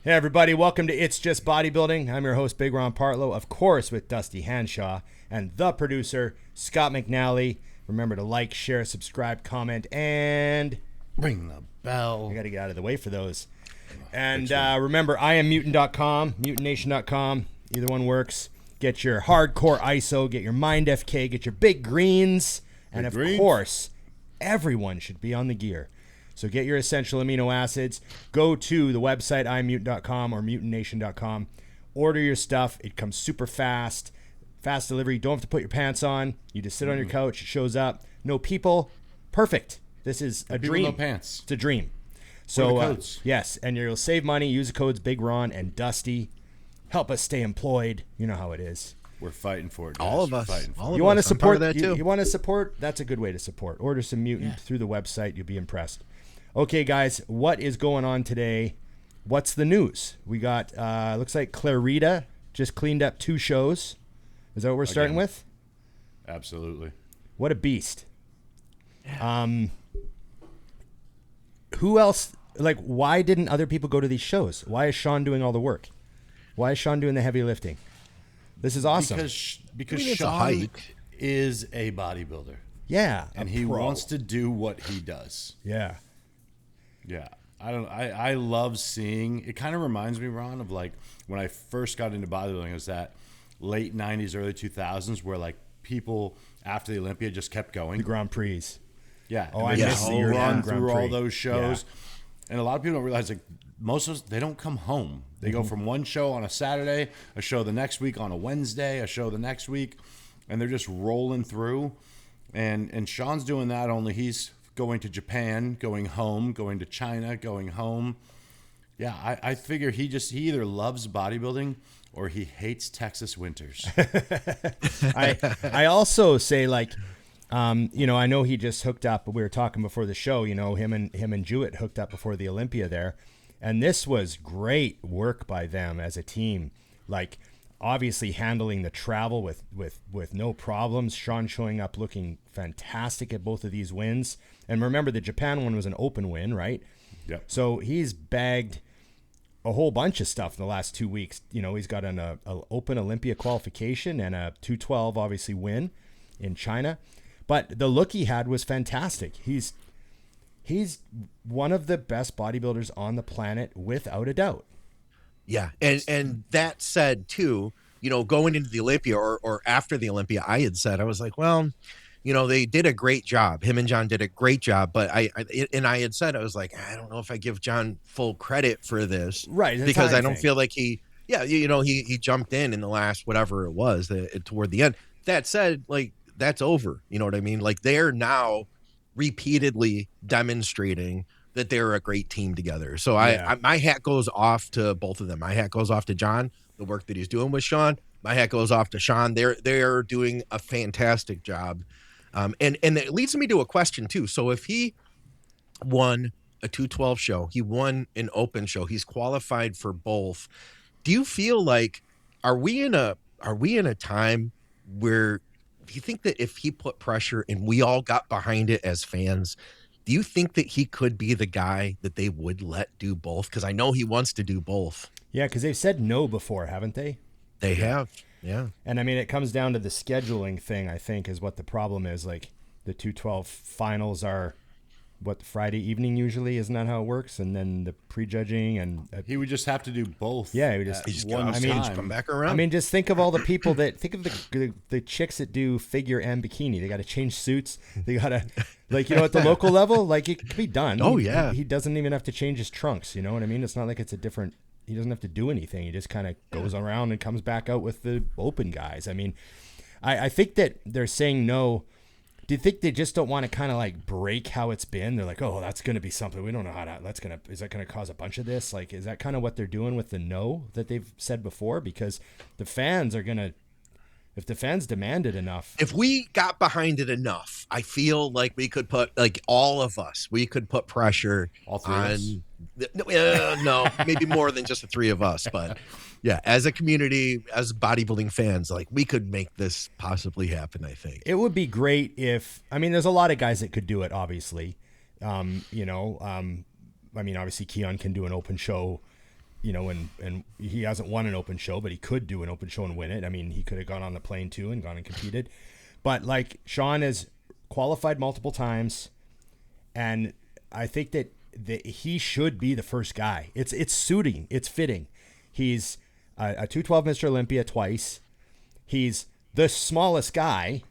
Hey everybody, welcome to It's Just Bodybuilding. I'm your host, Big Ron Partlow, of course with Dusty Hanshaw, and the producer, Scott McNally. Remember to like, share, subscribe, comment, and ring the bell. I got to get out of the way for those. And remember, I am Mutant.com, MutantNation.com. Either one works. Get your hardcore ISO, get your Mind FK, get your big greens, and of course, everyone should be on the gear. So get your essential amino acids. Go to the website, imutant.com or mutantnation.com. Order your stuff. It comes super fast. Fast delivery. You don't have to put your pants on. You just sit on your couch. It shows up. No people. Perfect. This is a dream. No pants. It's a dream. So yes, and you'll save money. Use the codes Big Ron and Dusty. Help us stay employed. You know how it is. We're fighting for it, guys. All of us. You want to support that too? You want to support? That's a good way to support. Order some Mutant through the website. You'll be impressed. Okay, guys, what is going on today? What's the news? We got, looks like Clarida just cleaned up 2 shows. Is that what we're starting with? Absolutely. What a beast. Who else, like, why didn't other people go to these shows? Why is Shaun doing all the work? Why is Shaun doing the heavy lifting? This is awesome. Because Shaun is a bodybuilder. Yeah. And he wants to do what he does. Yeah. Yeah. I love seeing, it kind of reminds me, Ron, of like when I first got into bodybuilding. It was that late 90s, early 2000s where like people after the Olympia just kept going. The Grand Prix. Yeah. Oh, I missed the run through all those shows. Yeah. And a lot of people don't realize, like, most of us, they don't come home. They go from one show on a Saturday, a show the next week on a Wednesday, a show the next week, and they're just rolling through. And Shaun's doing that, only he's going to Japan, going home, going to China, going home. Yeah, I figure he either loves bodybuilding or he hates Texas winters. I also say, like, I know he just hooked up. We were talking before the show. Him and Jewett hooked up before the Olympia there, and this was great work by them as a team. Like, obviously handling the travel with no problems. Shaun showing up looking fantastic at both of these wins. And remember, the Japan one was an open win, right? Yep. So he's bagged a whole bunch of stuff in the last 2 weeks. He's got an open Olympia qualification and a 212 obviously win in China. But the look he had was fantastic. He's one of the best bodybuilders on the planet without a doubt. Yeah, and that said too, going into the Olympia or after the Olympia, I had said, I was like, well, they did a great job. Him and John did a great job, but I had said, I was like, I don't know if I give John full credit for this, right? Because I don't feel like he jumped in the last whatever it was toward the end. That said, like, that's over. You know what I mean? Like, they're now repeatedly demonstrating that they're a great team together. So my hat goes off to both of them. My hat goes off to John, the work that he's doing with Shaun. My hat goes off to Shaun. They're doing a fantastic job. And it leads me to a question too. So if he won a 212 show, he won an open show, he's qualified for both. Do you feel like, are we in a time where, do you think that if he put pressure and we all got behind it as fans, do you think that he could be the guy that they would let do both? Because I know he wants to do both. Yeah, because they've said no before, haven't they? They have, yeah. And I mean, it comes down to the scheduling thing, I think, is what the problem is. Like, the 212 finals are, Friday evening usually? Isn't that how it works? And then the prejudging and... he would just have to do both. Yeah, he just come back around. I mean, just think of all the people think of the chicks that do figure and bikini. They got to change suits. They got to, like, at the local level, like, it can be done. Oh, yeah. He doesn't even have to change his trunks. You know what I mean? It's not like it's a different... He doesn't have to do anything. He just kind of goes around and comes back out with the open guys. I mean, I think that they're saying no. Do you think they just don't want to kind of like break how it's been? They're like, oh, that's going to be something. We don't know how to, is that going to cause a bunch of this? Like, is that kind of what they're doing with the no that they've said before? Because the fans are going to, if the fans demand it enough. If we got behind it enough, I feel like we could put, like, all of us, we could put pressure all three on. No, maybe more than just the three of us, but yeah, as a community, as bodybuilding fans, like, we could make this possibly happen. I think it would be great if, I mean, there's a lot of guys that could do it, obviously. I mean, obviously Keon can do an open show and he hasn't won an open show, but he could do an open show and win it. I mean, he could have gone on the plane too and gone and competed. But like Shaun has qualified multiple times, and I think that he should be the first guy. It's suiting, it's fitting. He's a 212 Mr. Olympia twice. He's the smallest guy,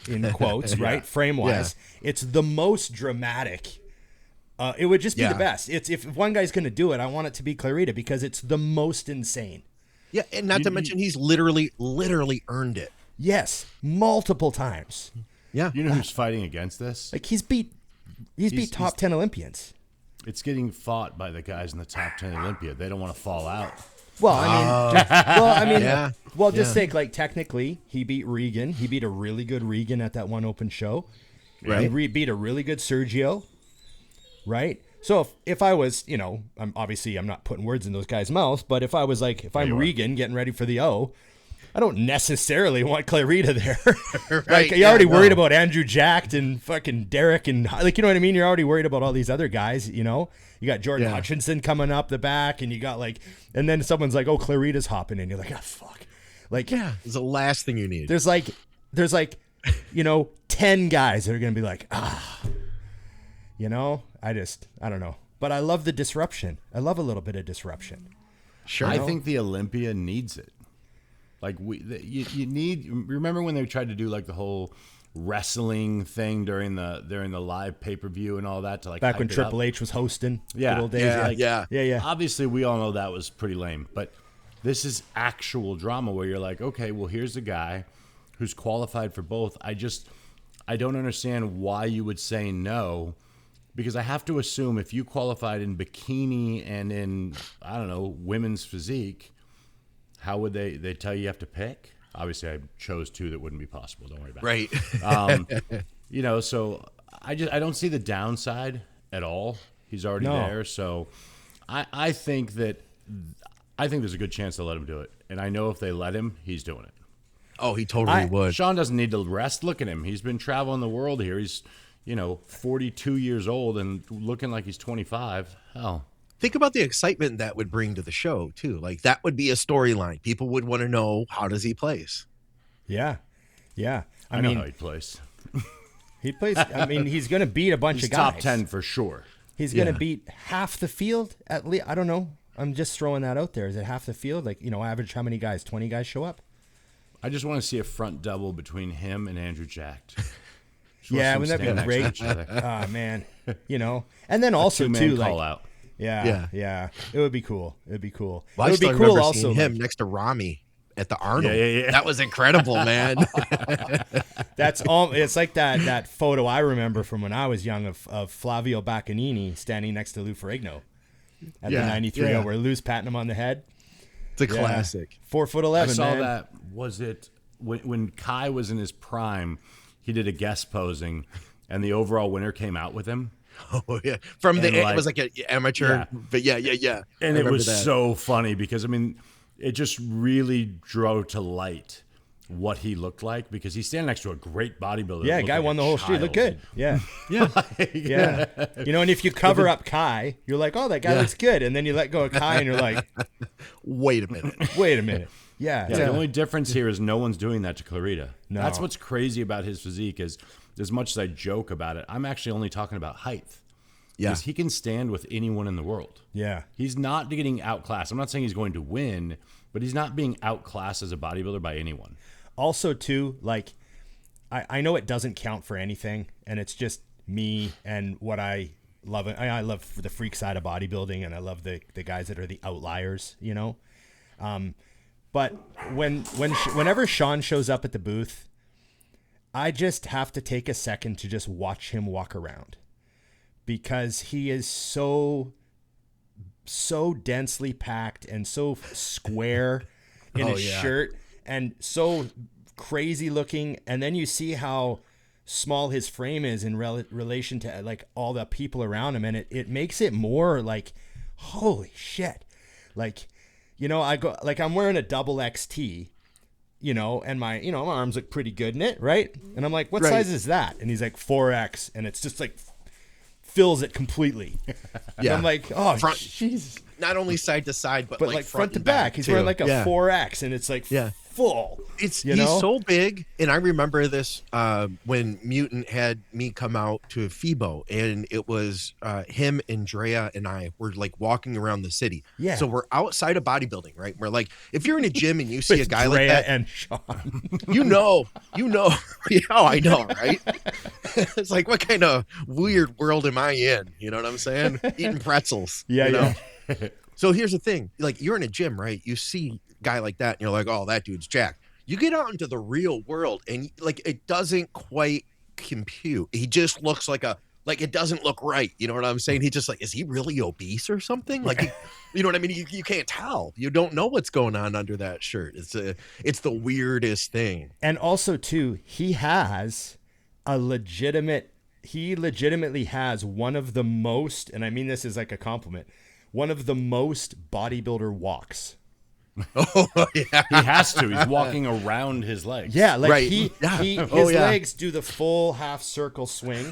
in quotes, right? Frame wise, it's the most dramatic. It would just be the best. It's if one guy's going to do it, I want it to be Clarida because it's the most insane. Yeah, and not to mention he's literally earned it. Yes, multiple times. Yeah. You know who's fighting against this? Like he's beat top 10 Olympians. It's getting fought by the guys in the top 10 Olympia. They don't want to fall out. Well, just think, like, technically, he beat Regan. He beat a really good Regan at that one open show. Right. He beat a really good Sergio. Right? So if I was, I'm not putting words in those guys' mouths, but if I was like, if I'm Regan getting ready for the O, I don't necessarily want Clarida there. Right, like, you're already worried about Andrew Jacked and fucking Derek and, like, you know what I mean? You're already worried about all these other guys, You got Jordan Hutchinson coming up the back, and you got, like, and then someone's like, oh, Clarida's hopping in. You're like, oh, fuck. Like, it's the last thing you need. There's like 10 guys that are going to be like, I don't know. But I love the disruption. I love a little bit of disruption. Sure. I think the Olympia needs it. Like you need. Remember when they tried to do like the whole wrestling thing during the live pay-per-view and all that to like back when hype it Triple up? H was hosting. Yeah, good old days. yeah. Obviously, we all know that was pretty lame, but this is actual drama where you're like, okay, well, here's a guy who's qualified for both. I don't understand why you would say no. Because I have to assume if you qualified in bikini and in, I don't know, women's physique, how would they tell you have to pick? Obviously, I chose two that wouldn't be possible. Don't worry about it. Right. So I don't see the downside at all. He's already there. So I think there's a good chance they'll let him do it. And I know if they let him, he's doing it. Oh, he totally would. Shaun doesn't need to rest. Look at him. He's been traveling the world here. He's 42 years old and looking like he's 25. Hell. Think about the excitement that would bring to the show, too. Like, that would be a storyline. People would want to know, how does he place? Yeah. Yeah. I know how he plays. He plays. I mean, he's going to beat a bunch of guys. Top 10 for sure. He's going to beat half the field at least. I don't know. I'm just throwing that out there. Is it half the field? Like, average how many guys? 20 guys show up? I just want to see a front double between him and Andrew Jacked. Yeah, wouldn't that be great? Oh, man. And then also, too, like, out. Yeah. It would be cool. Well, I it would be still cool remember also. seeing him next to Rami at the Arnold. Yeah. That was incredible, man. That's all. It's like that photo I remember from when I was young of Flavio Baccanini standing next to Lou Ferrigno at the 93 where Lou's patting him on the head. It's a classic. 4'11". I saw man. that. Was it when Kai was in his prime? He did a guest posing, and the overall winner came out with him. Oh yeah, it was like an amateur, but yeah. And it was so funny because it just really drove to light what he looked like because he's standing next to a great bodybuilder. Yeah, guy won the whole street. Looked good. Yeah. yeah. And if you cover up Kai, you're like, oh, that guy looks good, and then you let go of Kai, and you're like, wait a minute. Yeah. The only difference here is no one's doing that to Clarida. No. That's what's crazy about his physique is as much as I joke about it, I'm actually only talking about height. Yeah. Because he can stand with anyone in the world. Yeah. He's not getting outclassed. I'm not saying he's going to win, but he's not being outclassed as a bodybuilder by anyone. Also, too, like, I know it doesn't count for anything, and it's just me and what I love. I love the freak side of bodybuilding, and I love the guys that are the outliers, But whenever Shaun shows up at the booth, I just have to take a second to just watch him walk around because he is so densely packed and so square in his shirt and so crazy looking. And then you see how small his frame is in relation to like all the people around him. And it makes it more like, holy shit. Like, I'm wearing a double XT, and my arms look pretty good in it, right? And I'm like, what size is that? And he's like 4X, and it's just like fills it completely. And I'm like, oh, jeez. not only side to side, but like front to and back. He's too. wearing like a 4X, and it's like full. He's you know? so big, and I remember this when Mutant had me come out to FIBO, and it was him and Drea and I were like walking around the city. Yeah. So we're outside of bodybuilding, right? We're like, if you're in a gym and you see a guy Drea like that, and Shaun. you know, yeah, I know, right? It's like, what kind of weird world am I in? You know what I'm saying? Eating pretzels. Yeah, you know? yeah. So here's the thing: like, you're in a gym, right? You see a guy like that, and you're like, oh, that dude's jacked. You get out into the real world, and like, it doesn't quite compute. He just looks like it doesn't look right. You know what I'm saying? He just like, is he really obese or something? Like, you know what I mean? You can't tell. You don't know what's going on under that shirt. It's the weirdest thing. And also, too, he legitimately has one of the most, and I mean this is like a compliment, one of the most bodybuilder walks. Oh yeah, He has to. He's walking around his legs. Yeah, like Right. his Oh, yeah. legs do the full half circle swing.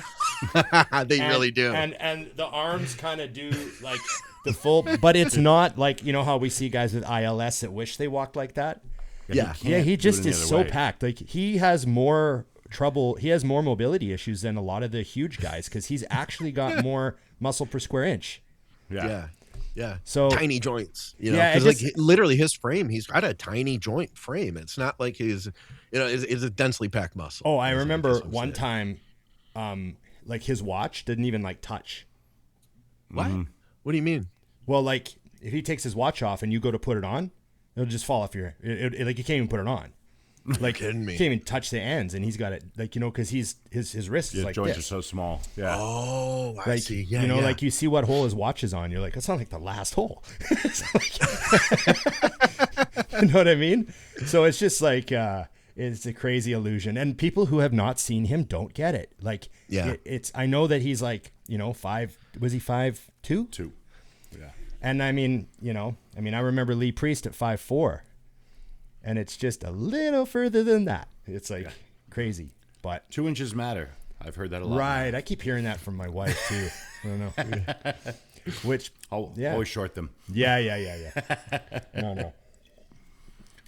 they really do. And the arms kind of do like the full, but it's not like, you know how we see guys with ILS that wish they walked like that. Yeah. He just do it is any so other way. packed. Like he has more trouble. He has more mobility issues than a lot of the huge guys because he's actually got more muscle per square inch. Yeah. Yeah. So- tiny joints, you know, Yeah, it 'cause, like just- literally his frame, he's got a tiny joint frame. It's not like his, you know, is a densely packed muscle. Oh, I Is what remember I'm one saying. time, like his watch didn't even like touch. What? What do you mean? Well, like if he takes his watch off and you go to put it on, it'll just fall off your. Like you can't even put it on. Like kidding me? You can't even touch the ends, and he's got it like, you know, because his wrist is His like joints this. are so small. Yeah. Oh, I Like see. Yeah, you know, yeah. like you see what hole his watch is on. You're like, that's not like the last hole. It's like- you know what I mean? So it's just like it's a crazy illusion, and people who have not seen him don't get it. Like, Yeah. it's. I know that he's like, you know, 5. Was he 5'2"? 2. Yeah. And I mean, you know, I remember Lee Priest at 5'4", and it's just a little further than that. It's like crazy, but 2 inches matter. I've heard that a lot. right. I keep hearing that from my wife too. I don't know. Which, I'll yeah. always short them. yeah. No.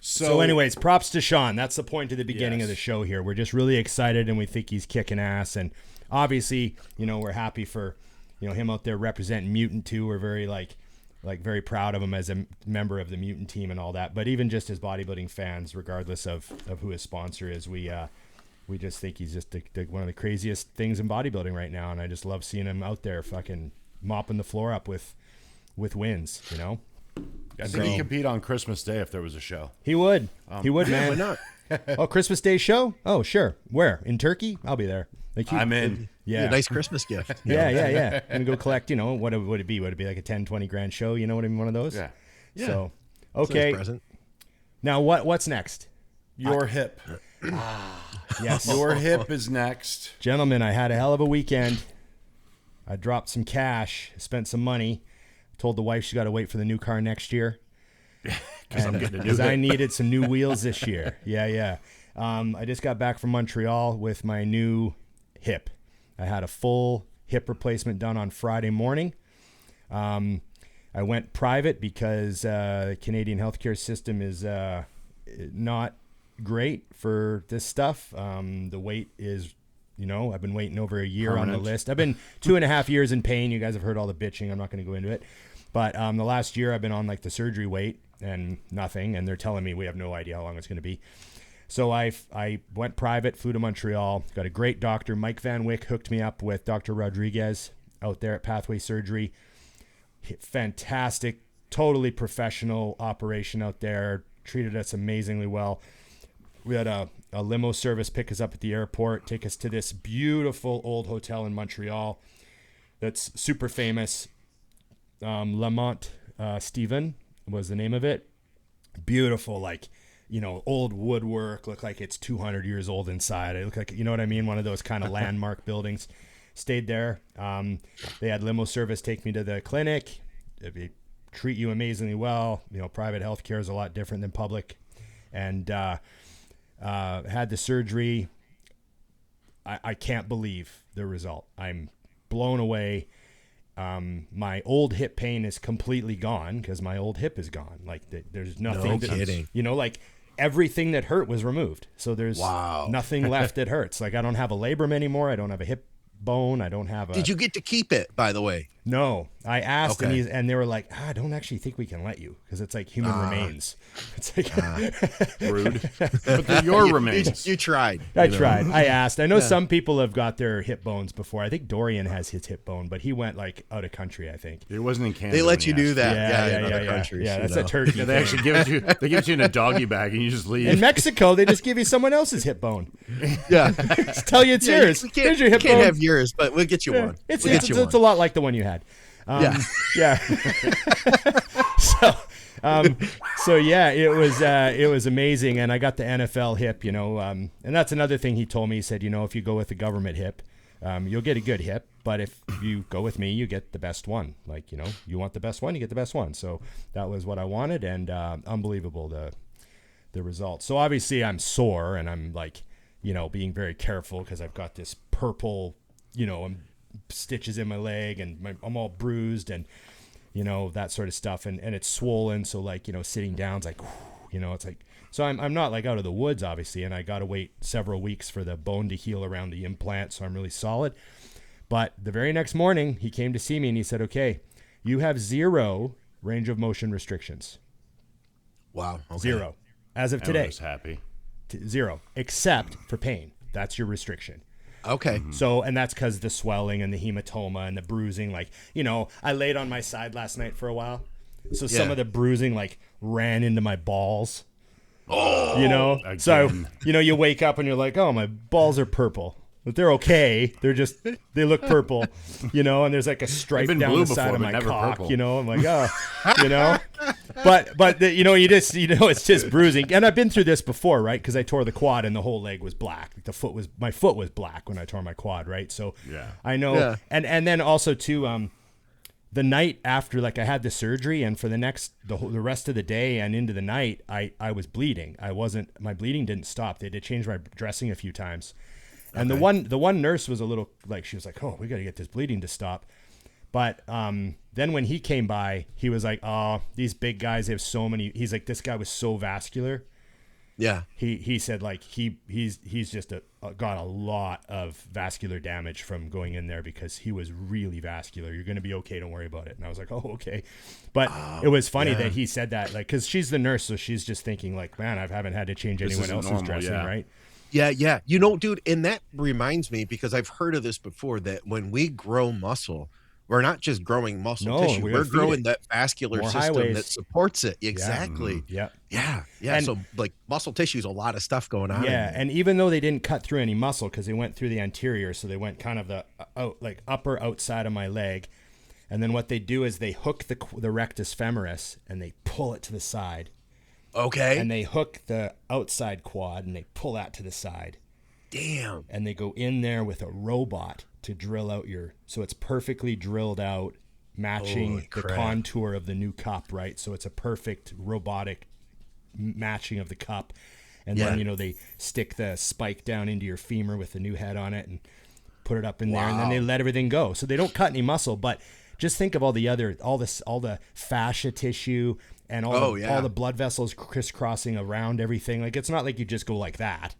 So anyways, props to Shaun. That's the point to the beginning of the show here. We're just really excited, and we think he's kicking ass. And obviously, you know, we're happy for, you know, him out there representing Mutant too. We're very very proud of him as a member of the Mutant team and all that. But even just as bodybuilding fans, regardless of who his sponsor is, we just think he's just one of the craziest things in bodybuilding right now. And I just love seeing him out there fucking mopping the floor up with wins, you know? I think he'd compete on Christmas Day if there was a show. He would. He would, Yeah, man. why not? Oh, Christmas Day show? Oh, sure. Where? In Turkey? I'll be there. Like I'm in. Yeah. A nice Christmas gift. Yeah. I'm gonna go collect, you know, what would it be? Would it be like a 10, 20 grand show? You know what I mean? One of those? Yeah. So, Nice okay. present. Now what's next? Your hip. Yes. Your hip is next. Gentlemen, I had a hell of a weekend. I dropped some cash, spent some money. Told the wife she's got to wait for the new car next year. Because I'm getting a new Because I hip. needed some new wheels this year. Yeah. I just got back from Montreal with my new hip. I had a full hip replacement done on Friday morning. I went private because the Canadian healthcare system is not great for this stuff. The wait is, you know, I've been waiting over a year on Permanent. the list. I've been 2.5 years in pain. You guys have heard all the bitching. I'm not going to go into it. But the last year I've been on like the surgery wait and nothing. And they're telling me we have no idea how long it's going to be. So I went private, flew to Montreal, got a great doctor. Mike Van Wyck hooked me up with Dr. Rodriguez out there at Pathway Surgery. Fantastic, totally professional operation out there. Treated us amazingly well. We had a limo service pick us up at the airport, take us to this beautiful old hotel in Montreal that's super famous. Lamont Stephen was the name of it. Beautiful, like, you know, old woodwork, looked like it's 200 years old inside. It looked like, you know what I mean? One of those kind of landmark buildings. Stayed there. They had limo service take me to the clinic. They treat you amazingly well. You know, private healthcare is a lot different than public. And had the surgery. I can't believe the result. I'm blown away. my old hip pain is completely gone because my old hip is gone. Like there's nothing. No kidding. You know, like everything that hurt was removed. So there's nothing left that hurts. Like I don't have a labrum anymore. I don't have a hip bone. I don't have a... Did you get to keep it, by the way? No, I asked, Okay. and they were like, I don't actually think we can let you because it's like human remains. It's like Rude. But they're your remains. You tried. I tried. I asked. I know some people have got their hip bones before. I think Dorian has his hip bone, but he went like out of country, I think. It wasn't in Canada. They let when you he do asked. that. In other countries. Yeah, you that's know? a turkey. Yeah, they actually give it to you. They give it to you in a doggy bag, and you just leave. In Mexico, they just give you someone else's hip bone. Yeah. Just tell you it's yours. Here's your hip can't bone. have yours, but we'll get you one. It's We'll get you a lot like the one you had. Yeah. So yeah, it was amazing, and I got the NFL hip, you know, and that's another thing he told me. He said, you know, if you go with the government hip, you'll get a good hip, but if you go with me, you get the best one. Like, you know, you want the best one, you get the best one. So that was what I wanted, and unbelievable the results. So obviously I'm sore, and I'm like, you know, being very careful because I've got this purple, you know, stitches in my leg, and I'm all bruised, and you know, that sort of stuff, and it's swollen. So like, you know, sitting down's like, you know, it's like, so I'm not like out of the woods obviously, and I got to wait several weeks for the bone to heal around the implant, so I'm really solid. But the very next morning he came to see me and he said, okay, you have 0 range of motion restrictions. Wow. Okay. 0 as of today. I was happy. 0 except for pain. That's your restriction. Okay. So, and that's because the swelling and the hematoma and the bruising, like, you know, I laid on my side last night for a while. So some of the bruising like ran into my balls, you know? Again. So, you know, you wake up and you're like, oh, my balls are purple, but they're okay. They look purple, you know, and there's like a stripe been down blue the side before, of but my never cock, purple. you know? I'm like, oh, you know, but you know, it's just bruising. And I've been through this before, right? Cause I tore the quad and the whole leg was black. My foot was black when I tore my quad. Right. So Yeah. I know. Yeah. And then also too, the night after, like I had the surgery, and for the rest of the day and into the night, I was bleeding. My bleeding didn't stop. They had to change my dressing a few times. And the one nurse was a little like, she was like, oh, we got to get this bleeding to stop. But then when he came by, he was like, oh, these big guys have so many. He's like, this guy was so vascular. Yeah. He said like he's just got a lot of vascular damage from going in there because he was really vascular. You're going to be okay. Don't worry about it. And I was like, oh, okay. But it was funny that he said that, like, because she's the nurse. So she's just thinking like, man, I haven't had to change anyone else's normal, dressing, right? Yeah. You know, dude, and that reminds me, because I've heard of this before, that when we grow muscle, we're not just growing muscle tissue. We're growing that vascular More system highways. that supports it. Exactly. Yeah. Yeah. And- so like muscle tissue is a lot of stuff going on. Yeah, and even though they didn't cut through any muscle because they went through the anterior, so they went kind of the upper outside of my leg, and then what they do is they hook the rectus femoris and they pull it to the side, Okay. and they hook the outside quad and they pull that to the side, Damn. and they go in there with a robot to drill out so it's perfectly drilled out, matching Holy the crap. contour of the new cup, right? So it's a perfect robotic matching of the cup. And then, you know, they stick the spike down into your femur with the new head on it and put it up in there, and then they let everything go. So they don't cut any muscle, but just think of all the fascia tissue and all the blood vessels crisscrossing around everything. Like, it's not like you just go like that.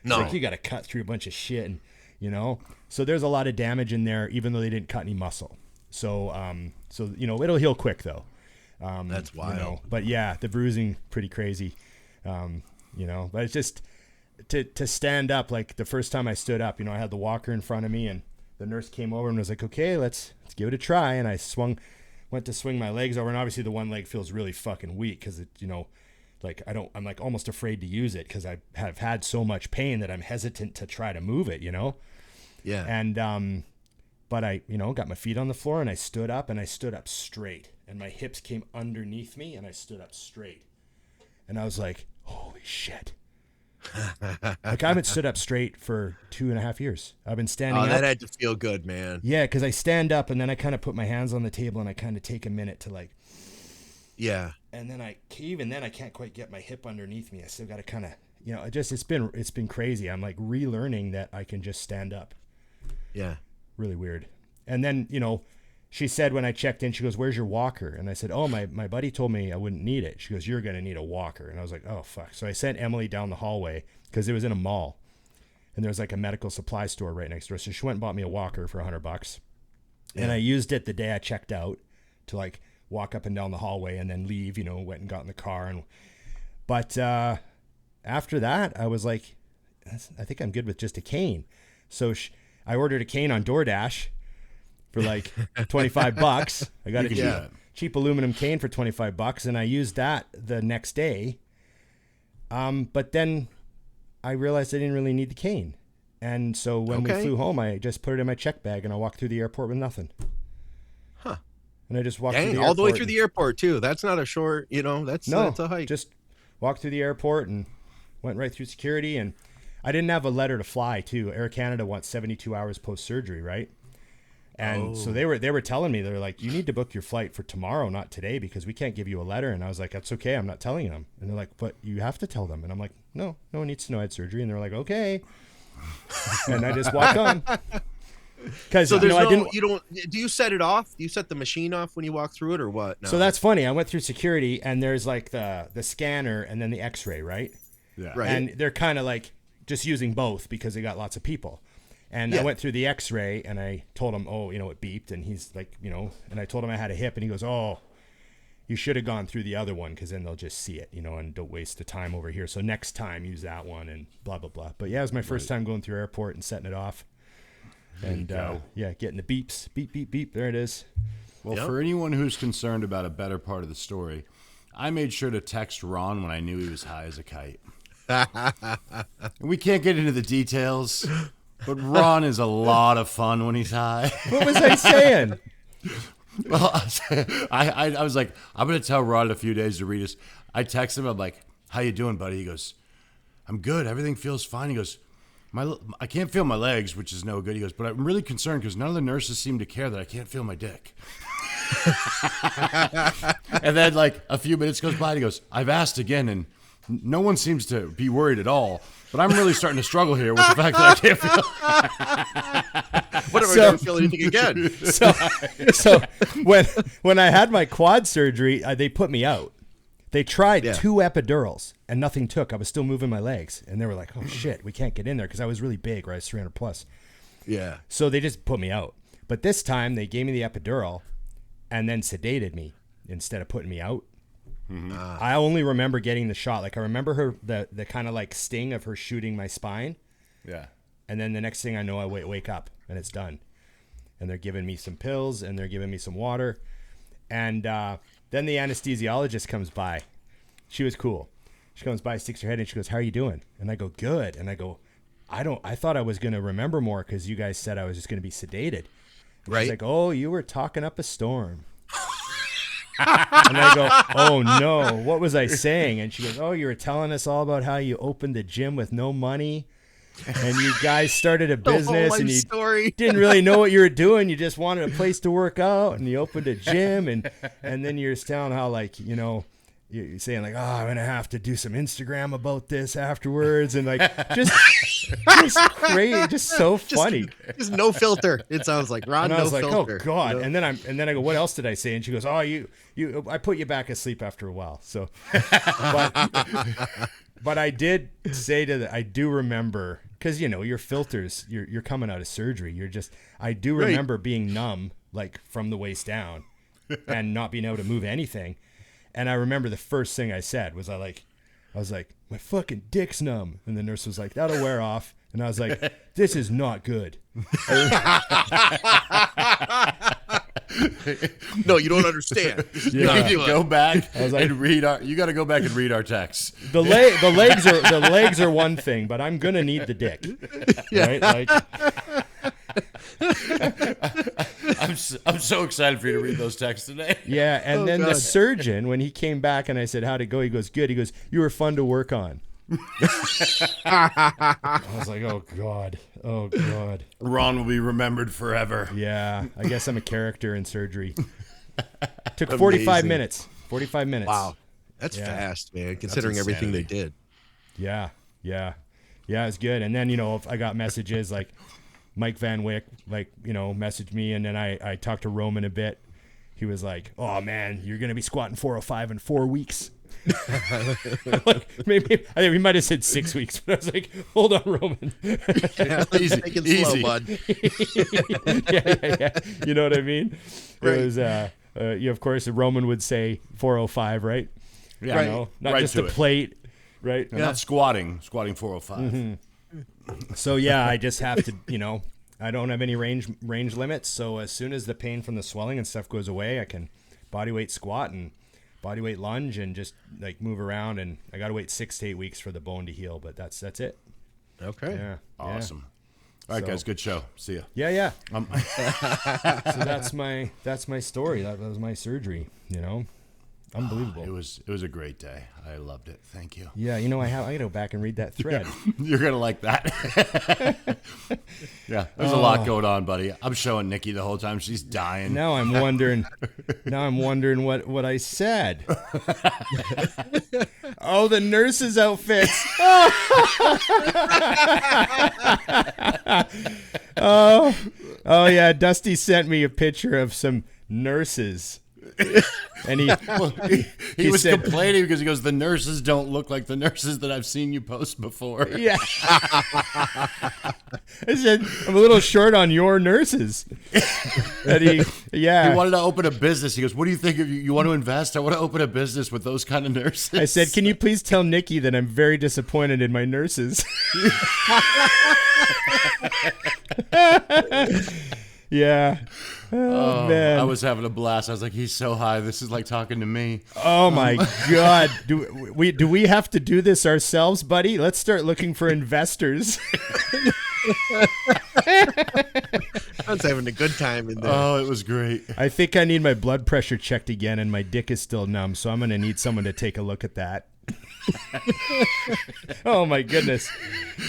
No. It's like you got to cut through a bunch of shit, and you know, so there's a lot of damage in there, even though they didn't cut any muscle. So, you know, it'll heal quick though. That's wild. You know, but yeah, the bruising pretty crazy. You know, but it's just to stand up. Like the first time I stood up, you know, I had the walker in front of me, and the nurse came over and was like, "Okay, let's give it a try." And I went to swing my legs over, and obviously the one leg feels really fucking weak because it, you know, like I'm like almost afraid to use it because I have had so much pain that I'm hesitant to try to move it, you know. Yeah. And but I, you know, got my feet on the floor and I stood up straight, and my hips came underneath me and I stood up straight, and I was like, holy shit. Like I haven't stood up straight for 2.5 years. I've been standing up. That had to feel good, man. Yeah, because I stand up and then I kind of put my hands on the table and I kind of take a minute to like. Yeah. And then I can't quite get my hip underneath me. I still got to kind of, you know, it's been crazy. I'm like relearning that I can just stand up. Yeah. Really weird. And then, you know, she said when I checked in, she goes, "Where's your walker?" And I said, "Oh, my buddy told me I wouldn't need it." She goes, "You're going to need a walker." And I was like, "Oh, fuck." So I sent Emily down the hallway because it was in a mall. And there was like a medical supply store right next door. So she went and bought me a walker for $100. Yeah. And I used it the day I checked out to like walk up and down the hallway and then leave, you know, went and got in the car. But after that, I was like, I think I'm good with just a cane. So I ordered a cane on DoorDash for like $25. I got a cheap aluminum cane for $25, and I used that the next day. But then I realized I didn't really need the cane. And so when we flew home, I just put it in my check bag and I walked through the airport with nothing. Huh. And I just walked through the all airport. the way through the airport too. That's not a short, you know, that's a hike. Just walked through the airport and went right through security. And I didn't have a letter to fly too. Air Canada wants 72 hours post-surgery, right? And so they were telling me, they're like, "You need to book your flight for tomorrow, not today, because we can't give you a letter." And I was like, "That's okay. I'm not telling them." And they're like, "But you have to tell them." And I'm like, "No one needs to know I had surgery." And they're like, "Okay." And I just walked on. Because so do you set it off? Do you set the machine off when you walk through it or what? No. So that's funny. I went through security and there's like the scanner and then the x-ray, right? Yeah. Right. And they're kind of like just using both because they got lots of people. And I went through the x-ray and I told him, "Oh, you know, it beeped." And he's like, you know, and I told him I had a hip and he goes, "Oh, you should have gone through the other one because then they'll just see it, you know, and don't waste the time over here. So next time use that one," and blah, blah, blah. But yeah, it was my first time going through airport and setting it off. And getting the beeps, beep, beep, beep. There it is. Well, for anyone who's concerned about a better part of the story, I made sure to text Ron when I knew he was high as a kite. We can't get into the details, but Ron is a lot of fun when he's high. What was I saying? Well, I was like, I'm going to tell Ron in a few days to read us. I text him. I'm like, "How you doing, buddy?" He goes, "I'm good. Everything feels fine." He goes, I can't feel my legs, which is no good." He goes, "But I'm really concerned because none of the nurses seem to care that I can't feel my dick." And then like a few minutes goes by and he goes, "I've asked again and no one seems to be worried at all. But I'm really starting to struggle here with the fact that I can't feel." What am I going to feel anything again? So when I had my quad surgery, they put me out. They tried 2 epidurals and nothing took. I was still moving my legs. And they were like, "Oh, shit, we can't get in there," because I was really big, right? I was 300 plus. Yeah. So they just put me out. But this time they gave me the epidural and then sedated me instead of putting me out. Mm-hmm. I only remember getting the shot. Like I remember the kind of like sting of her shooting my spine. Yeah. And then the next thing I know, I wake up and it's done. And they're giving me some pills and they're giving me some water. And then the anesthesiologist comes by. She was cool. She comes by, sticks her head in, she goes, "How are you doing?" And I go, "Good." And I go, I thought I was going to remember more because you guys said I was just going to be sedated. Right. She's like, "Oh, you were talking up a storm." And I go, "Oh no, what was I saying?" And she goes, "Oh, you were telling us all about how you opened the gym with no money. And you guys started a business and you didn't really know what you were doing. You just wanted a place to work out and you opened a gym." And then you're telling how, like, you know, you're saying like, "Oh, I'm going to have to do some Instagram about this afterwards." And like, just crazy, just so funny. Just no filter. It sounds like Ron. And I was like, filter. "Oh God." No. And then I go, "What else did I say?" And she goes, "Oh, I put you back asleep after a while." So, but I did say I do remember, because you know your filters, you're coming out of surgery. I do remember being numb, like from the waist down, and not being able to move anything. And I remember the first thing I said was I was like, "My fucking dick's numb," and the nurse was like, "That'll wear off." And I was like, "This is not good." No, you don't understand. Yeah. Go back like, and read you got to go back and read our texts. The legs are one thing, but I'm gonna need the dick. Right? Like, I'm so excited for you to read those texts today. Yeah, and then the surgeon, when he came back and I said, "How'd it go?" He goes, "Good." He goes, "You were fun to work on." I was like, "Oh God. Ron will be remembered forever. Yeah, I guess I'm a character in surgery. Took 45 minutes. 45 minutes. Wow. That's fast, man, considering everything they did. Yeah, it was good. And then, you know, I got messages like, Mike Van Wyck, messaged me, and then I talked to Roman a bit. He was like, "Oh man, you're gonna be squatting 405 in 4 weeks." Maybe I think we might have said 6 weeks, but I was like, "Hold on, Roman." Easy, Take it easy. slow, bud. Yeah. You know what I mean? Right. It was, of course, Roman would say 405, right? Yeah, You know, not right just to a it. plate, right? And not squatting 405. So yeah, I just have to, I don't have any range limits. So as soon as the pain from the swelling and stuff goes away, I can bodyweight squat and bodyweight lunge and just like move around. And I got to wait 6 to 8 weeks for the bone to heal, but that's it. Okay. Yeah. Awesome. All right, So- guys, good show. See ya. Yeah. Um, So that's my story. That was my surgery. Unbelievable. it was a great day. I loved it. Thank you. Yeah, I gotta go back and read that thread. You're gonna like that. Yeah, there's a lot going on, buddy. I'm showing Nikki the whole time. She's dying. Now I'm wondering what I said. Oh, the nurses' outfits. Oh yeah, Dusty sent me a picture of some nurses. And he was said, complaining because he goes, the nurses don't look like the nurses that I've seen you post before. yeah. I said, I'm a little short on your nurses. And He yeah. wanted to open a business. He goes, what do you think? If you want to invest? I want to open a business with those kind of nurses. I said, can you please tell Nikki that I'm very disappointed in my nurses? Yeah. Oh, man. I was having a blast. I was like, he's so high. This is like talking to me. Oh my God. Do we have to do this ourselves, buddy? Let's start looking for investors. I was having a good time in there. Oh, it was great. I think I need my blood pressure checked again and my dick is still numb, so I'm going to need someone to take a look at that. Oh my goodness.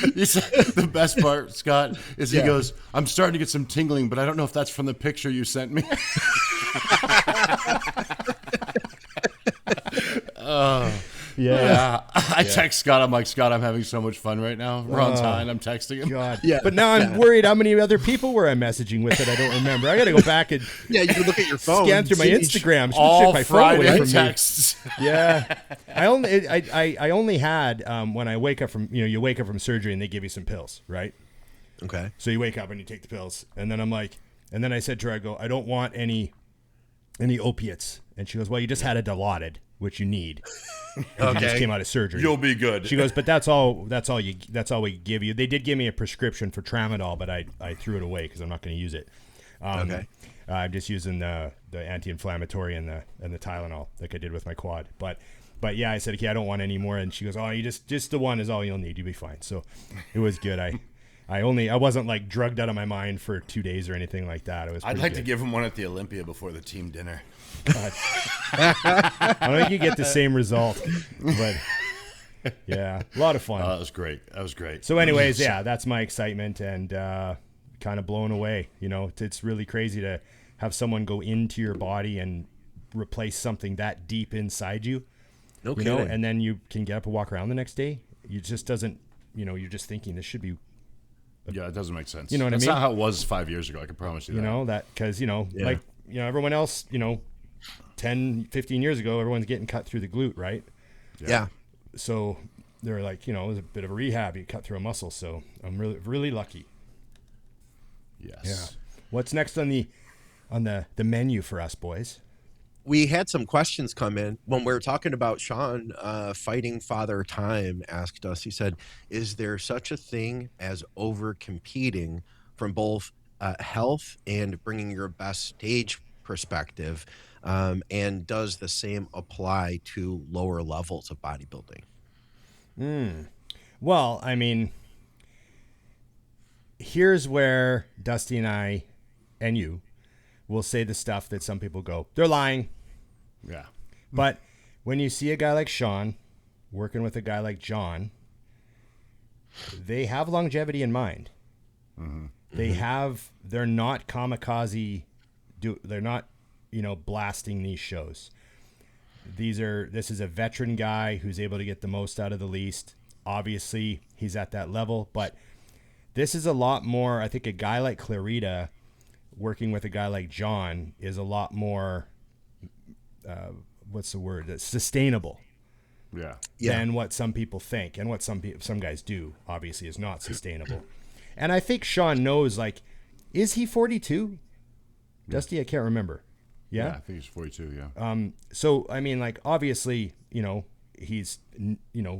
The best part, Scott, is he Yeah. goes, I'm starting to get some tingling, but I don't know if that's from the picture you sent me. Yeah. I text Scott. I'm like, Scott, I'm having so much fun right now. We're on time. I'm texting him. God. Yeah. But now I'm worried how many other people were I messaging with that I don't remember. I got to go back and Yeah, you can look at your phone. scan through my see- Instagram. Should All check my phone away Friday from me. texts. Yeah, I only had when I wake up from you wake up from surgery and they give you some pills, right? Okay. So you wake up and you take the pills, and then I'm like, and then I said to her, I go, I don't want any opiates, and she goes, well, you just had a Dilaudid, which you need. You just Okay. came out of surgery. You'll be good. She goes, but that's all we give you. They did give me a prescription for Tramadol, but I threw it away because I'm not going to use it. Okay. I'm just using the anti-inflammatory and the Tylenol like I did with my quad. But yeah, I said, okay, I don't want any more. And she goes, oh, you just the one is all you'll need. You'll be fine. So it was good. I wasn't like drugged out of my mind for 2 days or anything like that. It was. I'd pretty like good. to give him one at the Olympia before the team dinner. I don't think you get the same result, but yeah, a lot of fun. That was great. That was great. So anyways, yeah, that's my excitement and kind of blown away. It's really crazy to have someone go into your body and replace something that deep inside you. No kidding. And then you can get up and walk around the next day. You just doesn't, you're just thinking this should be, Yeah, it doesn't make sense. You know what I That's mean? not how it was 5 years ago. I can promise you that. that because, like, everyone else, 10, 15 years ago, everyone's getting cut through the glute, right? Yeah. So they're like, it was a bit of a rehab. You cut through a muscle. So I'm really, really lucky. Yes. Yeah. What's next on the menu for us boys? We had some questions come in when we were talking about Shaun. Fighting Father Time asked us, he said, is there such a thing as over competing from both health and bringing your best stage perspective? And does the same apply to lower levels of bodybuilding? Well, I mean, here's where Dusty and I and you will say the stuff that some people go, they're lying. Yeah. But when you see a guy like Shaun working with a guy like John, they have longevity in mind. Mm-hmm. They're not kamikaze. They're not, blasting these shows. This is a veteran guy who's able to get the most out of the least. Obviously, he's at that level, but this is a lot more. I think a guy like Clarida working with a guy like John is a lot more. What's the word? It's sustainable. Yeah. Than what some people think, and what some guys do. Obviously, is not sustainable. And I think Shaun knows. Like, is he 42? Dusty, I can't remember. Yeah, I think he's 42. Yeah. So I mean, like, obviously, he's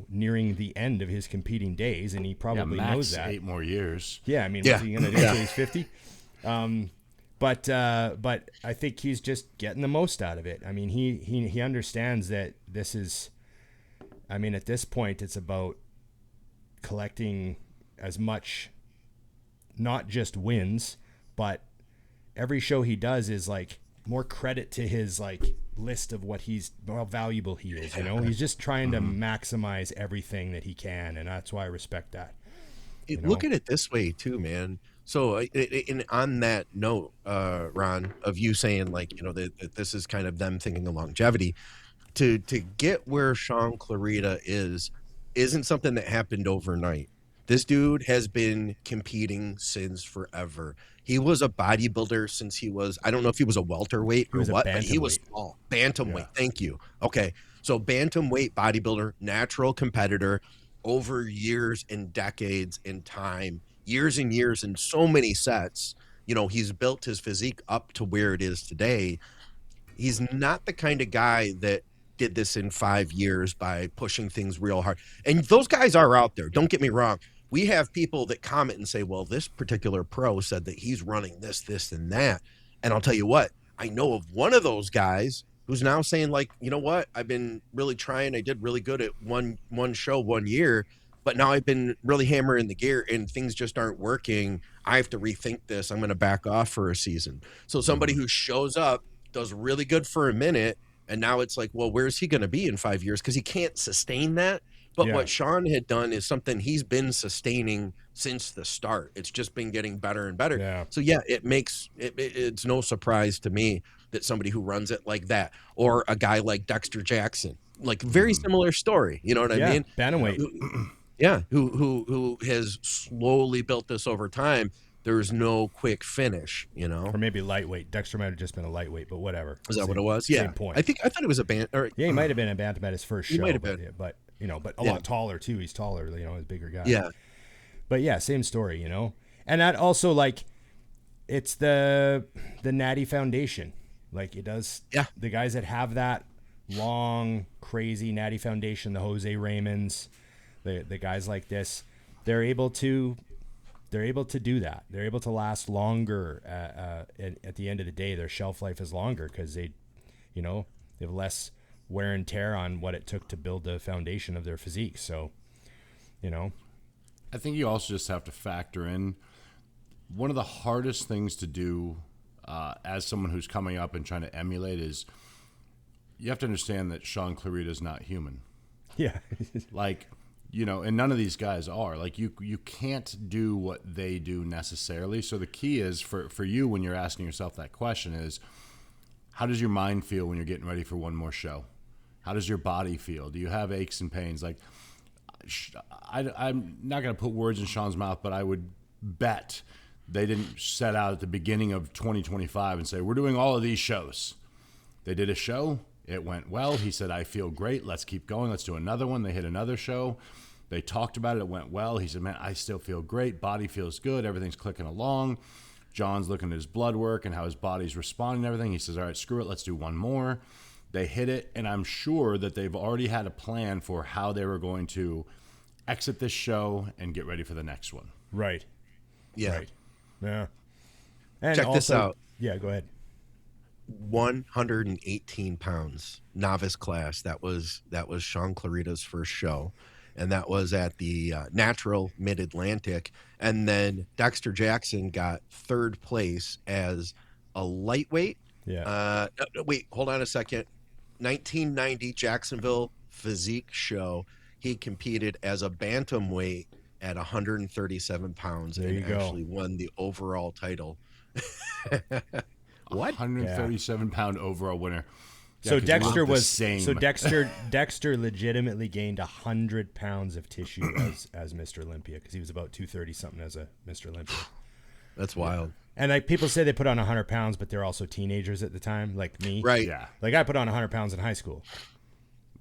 nearing the end of his competing days, and he probably knows that. 8 more years. Yeah, I mean, what's he gonna do until he's 50? But I think he's just getting the most out of it. I mean, he understands that this is. I mean, at this point, it's about collecting as much, not just wins, but every show he does is like more credit to his like list of how valuable he is. He's just trying to maximize everything that he can, and that's why I respect that. Look at it this way too, man. So, on that note, Ron, of you saying like that this is kind of them thinking of longevity. To get where Shaun Clarida isn't something that happened overnight. This dude has been competing since forever. He was a bodybuilder since he was, I don't know if he was a welterweight or what, but he was small. Bantamweight. Yeah. Thank you. Okay. So bantamweight bodybuilder, natural competitor over years and decades in time, years and years and so many sets. He's built his physique up to where it is today. He's not the kind of guy that did this in 5 years by pushing things real hard. And those guys are out there. Don't get me wrong. We have people that comment and say, well, this particular pro said that he's running this, and that. And I'll tell you what, I know of one of those guys who's now saying like, you know what? I've been really trying. I did really good at one show 1 year, but now I've been really hammering the gear and things just aren't working. I have to rethink this. I'm going to back off for a season. So somebody who shows up, does really good for a minute, and now it's like, well, where's he going to be in 5 years? Because he can't sustain that. But what Shaun had done is something he's been sustaining since the start. It's just been getting better and better. Yeah. So, it's no surprise to me that somebody who runs it like that, or a guy like Dexter Jackson, like very similar story. You know what I mean? Bantamweight. Who has slowly built this over time. There's no quick finish, Or maybe lightweight. Dexter might have just been a lightweight, but whatever. Is that what it was? Yeah. Same point. I thought it was a band. Yeah, he might have been a bantam at his first show. He might have been. But a lot taller too. He's taller, he's a bigger guy. Yeah. But yeah, same story, And that also, like, it's the Natty Foundation. Like, it does. Yeah. The guys that have that long, crazy Natty Foundation, the Jose Raymonds, the guys like this, they're able to do that. They're able to last longer. At the end of the day, their shelf life is longer because they have less wear and tear on what it took to build the foundation of their physique. So, I think you also just have to factor in one of the hardest things to do as someone who's coming up and trying to emulate is you have to understand that Shaun Clarida is not human. Yeah. Like, and none of these guys are. Like, you can't do what they do necessarily. So the key is for you when you're asking yourself that question is, how does your mind feel when you're getting ready for one more show? How does your body feel? Do you have aches and pains? Like, I'm not going to put words in Shaun's mouth, but I would bet they didn't set out at the beginning of 2025 and say, we're doing all of these shows. They did a show. It went well. He said, I feel great. Let's keep going. Let's do another one. They hit another show. They talked about it. It went well. He said, man, I still feel great. Body feels good. Everything's clicking along. John's looking at his blood work and how his body's responding and everything. He says, all right, screw it. Let's do one more. They hit it. And I'm sure that they've already had a plan for how they were going to exit this show and get ready for the next one. Right. Yeah. Right. Yeah. And check this out. Yeah, go ahead. 118 pounds, novice class. That was Shaun Clarida's first show, and that was at the Natural Mid-Atlantic. And then Dexter Jackson got third place as a lightweight. Yeah. Wait, hold on a second. 1990 Jacksonville Physique show. He competed as a bantamweight at 137 pounds and actually won the overall title. What? 137-pound overall winner. So 'cause Dexter you look the was same. so Dexter legitimately gained 100 pounds of tissue as Mr. Olympia because he was about 230 something as a Mr. Olympia. That's wild. And like people say they put on 100 pounds, but they're also teenagers at the time, like me. Right. Yeah. Like I put on 100 pounds in high school,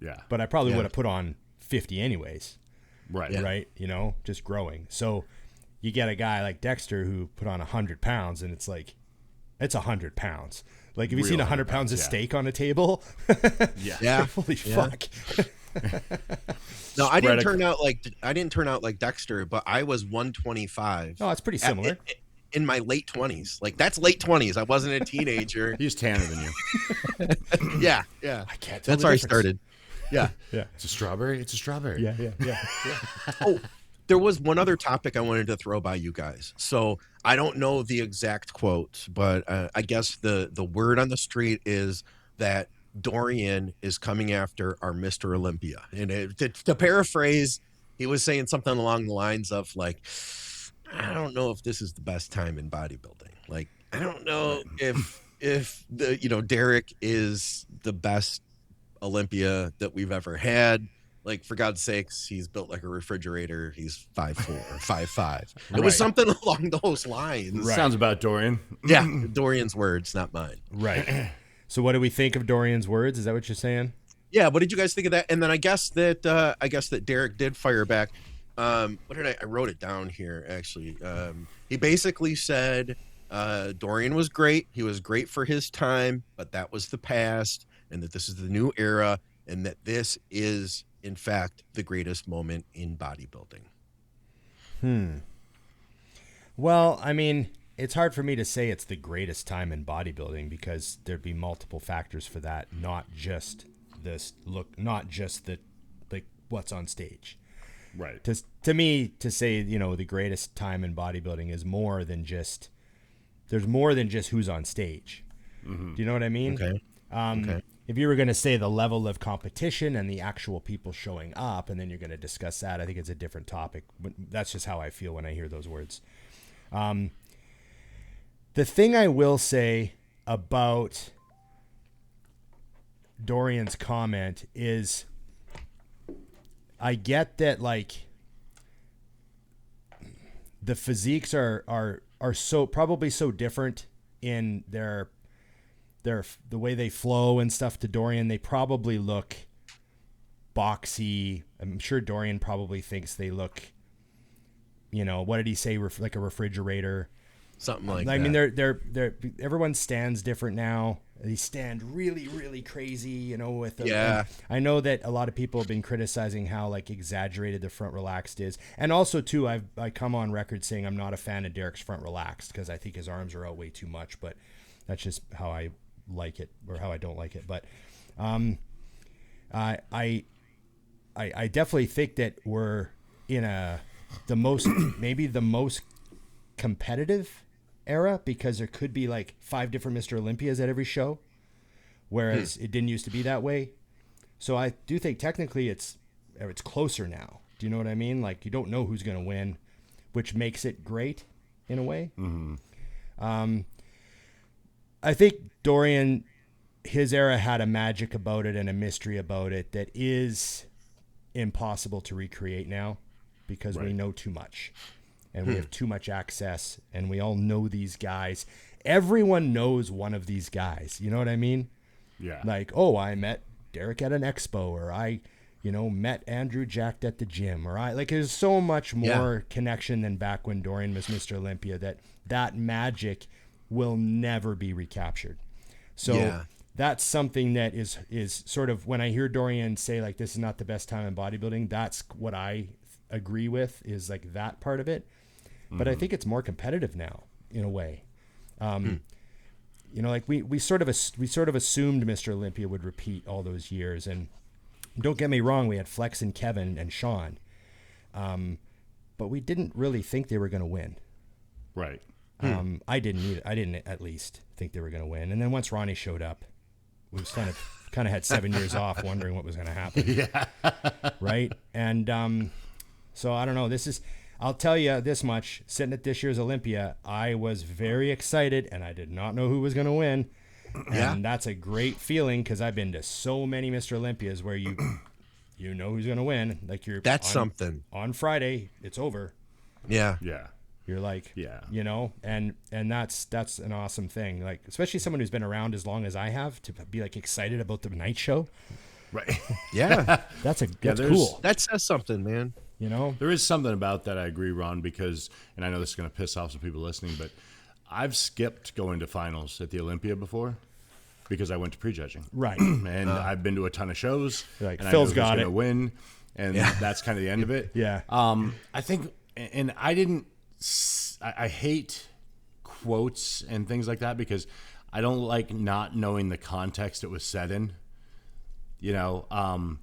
Yeah. but I probably Yeah. would have put on 50 anyways. Right. Right. You know, just growing. So you get a guy like Dexter who put on 100 pounds, and it's like, it's 100 pounds. Like, have you Real seen 100 100 pounds of yeah. steak on a table? Yeah. Yeah. Holy Yeah. fuck. No, I didn't Spread turn out like Dexter, but I was 125. Oh, it's pretty similar. In my late 20s. Like that's late 20s. I wasn't a teenager. He's tanner than you. Yeah. I can't tell That's the where I difference. started. Yeah. Yeah. It's a strawberry. It's a strawberry. Yeah. Oh, there was one other topic I wanted to throw by you guys. So I don't know the exact quote, but I guess the word on the street is that Dorian is coming after our Mr. Olympia. And to paraphrase, he was saying something along the lines of like, I don't know if this is the best time in bodybuilding. Like, I don't know if the Derek is the best Olympia that we've ever had. Like, for God's sakes, he's built like a refrigerator. He's 5'4", 5'5". It was something along those lines. Right. Sounds about Dorian. Yeah, Dorian's words, not mine. Right. So what do we think of Dorian's words? Is that what you're saying? Yeah, what did you guys think of that? And then I guess that Derek did fire back. What did I wrote it down here actually. He basically said Dorian was great. He was great for his time, but that was the past, and that this is the new era, and that this is in fact the greatest moment in bodybuilding. Well, I mean, it's hard for me to say it's the greatest time in bodybuilding because there'd be multiple factors for that, not just the like what's on stage. Right. To me, to say, the greatest time in bodybuilding is more than just, there's more than just who's on stage. Mm-hmm. Do you know what I mean? Okay. Okay. If you were going to say the level of competition and the actual people showing up, and then you're going to discuss that, I think it's a different topic. But that's just how I feel when I hear those words. The thing I will say about Dorian's comment is, I get that like the physiques are so probably so different in their the way they flow and stuff to Dorian. They probably look boxy. I'm sure Dorian probably thinks they look, what did he say? Like a refrigerator. Something like that. I mean, they're everyone stands different now. They stand really, really crazy, with them. Yeah. And I know that a lot of people have been criticizing how like exaggerated the front relaxed is. And also too, I come on record saying I'm not a fan of Derek's front relaxed because I think his arms are out way too much, but that's just how I like it or how I don't like it. But I definitely think that we're in maybe the most competitive era because there could be like 5 different Mr. Olympias at every show, whereas it didn't used to be that way. So I do think technically it's closer now. Do you know what I mean? Like you don't know who's going to win, which makes it great in a way. Mm-hmm. I think Dorian, his era had a magic about it and a mystery about it that is impossible to recreate now because we know too much. And we have too much access, and we all know these guys. Everyone knows one of these guys. You know what I mean? Yeah. Like, oh, I met Derek at an expo, or I, met Andrew jacked at the gym, or there's so much more connection than back when Dorian was Mr. Olympia that magic will never be recaptured. So that's something that is sort of, when I hear Dorian say like, this is not the best time in bodybuilding, that's what I agree with, is like that part of it. But I think it's more competitive now in a way. Like we sort of assumed Mr. Olympia would repeat all those years. And don't get me wrong, we had Flex and Kevin and Shaun. But we didn't really think they were going to win. Right. I didn't either. I didn't at least think they were going to win. And then once Ronnie showed up, we was kind of had 7 years off wondering what was going to happen. Yeah. Right. And so I don't know. I'll tell you this much, sitting at this year's Olympia, I was very excited and I did not know who was going to win. And that's a great feeling because I've been to so many Mr. Olympias where you know who's going to win. Like that's something. On Friday, it's over. Yeah. Yeah. You're like, Yeah. you know, and that's an awesome thing. Like, especially someone who's been around as long as I have to be like excited about the night show. Right. Yeah. That's cool. That says something, man. You know, there is something about that. I agree, Ron, because, and I know this is going to piss off some people listening, but I've skipped going to finals at the Olympia before because I went to prejudging. Right. And I've been to a ton of shows. Like, and Phil's I know got who's it. going to win. And that's kind of the end of it. Yeah. I think, and I didn't, I hate quotes and things like that because I don't like not knowing the context it was said in, you know,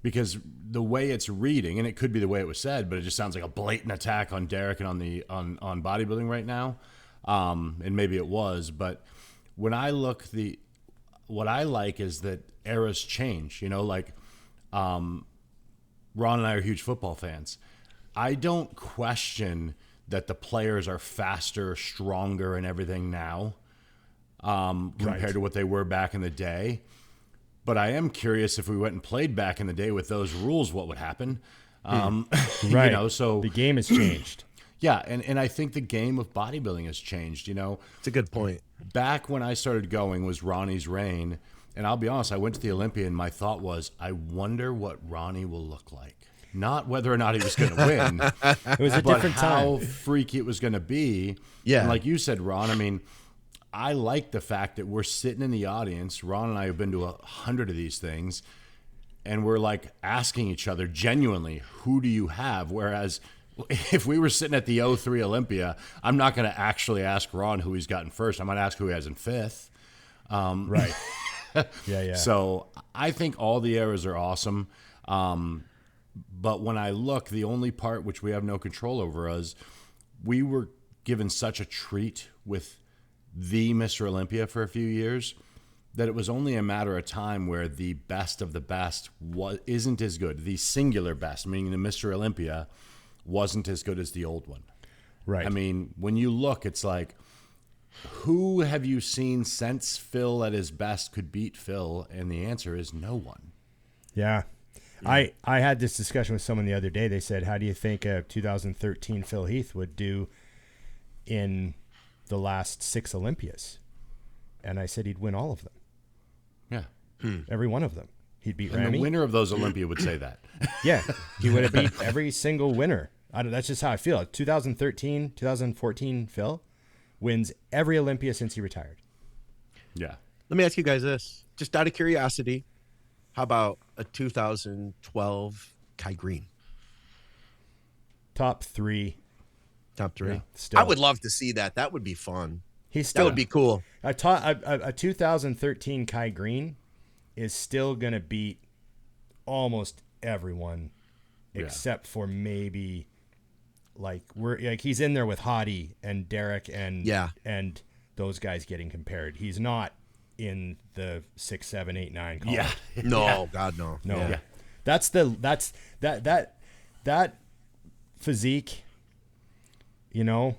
because the way it's reading, and it could be the way it was said, but it just sounds like a blatant attack on Derek and on bodybuilding right now. And maybe it was, but when I look, what I like is that eras change, you know, like, Ron and I are huge football fans. I don't question that the players are faster, stronger, and everything now compared to what they were back in the day. But I am curious if we went and played back in the day with those rules, what would happen? Right. You know, so the game has changed. Yeah, and I think the game of bodybuilding has changed, you know. It's a good point. Back when I started going was Ronnie's reign. And I'll be honest, I went to the Olympia and my thought was, I wonder what Ronnie will look like. Not whether or not he was going to win. It was a but different how time. freaky it was going to be. Yeah. And like you said, Ron, I mean, I like the fact that we're sitting in the audience. Ron and I have been to 100 of these things. And we're like asking each other genuinely, who do you have? Whereas if we were sitting at the 03 Olympia, I'm not going to actually ask Ron who he's gotten first. I'm going to ask who he has in fifth. Right. Yeah. So I think all the eras are awesome. But when I look, the only part which we have no control over is we were given such a treat with the Mr. Olympia for a few years that it was only a matter of time where the best of the best isn't as good. The singular best, meaning the Mr. Olympia, wasn't as good as the old one. Right. I mean, when you look, it's like, who have you seen since Phil at his best could beat Phil? And the answer is no one. Yeah. I had this discussion with someone the other day. They said, how do you think a 2013 Phil Heath would do in the last 6 Olympias? And I said he'd win all of them. Yeah. Every one of them. He'd beat And Ramy. the winner of those Olympia would say that. Yeah. He would have beat every single winner. That's just how I feel. 2013, 2014 Phil wins every Olympia since he retired. Yeah. Let me ask you guys this, just out of curiosity. How about a 2012 Kai Green? Top 3. Top 3. Yeah, still. I would love to see that. That would be fun. He's still, That would be cool. a 2013 Kai Green is still going to beat almost everyone except for maybe he's in there with Hottie and Derek and those guys getting compared. He's not in the 6, 7, 8, 9 column. Yeah. No, God, no. No. Yeah. That's that physique, you know,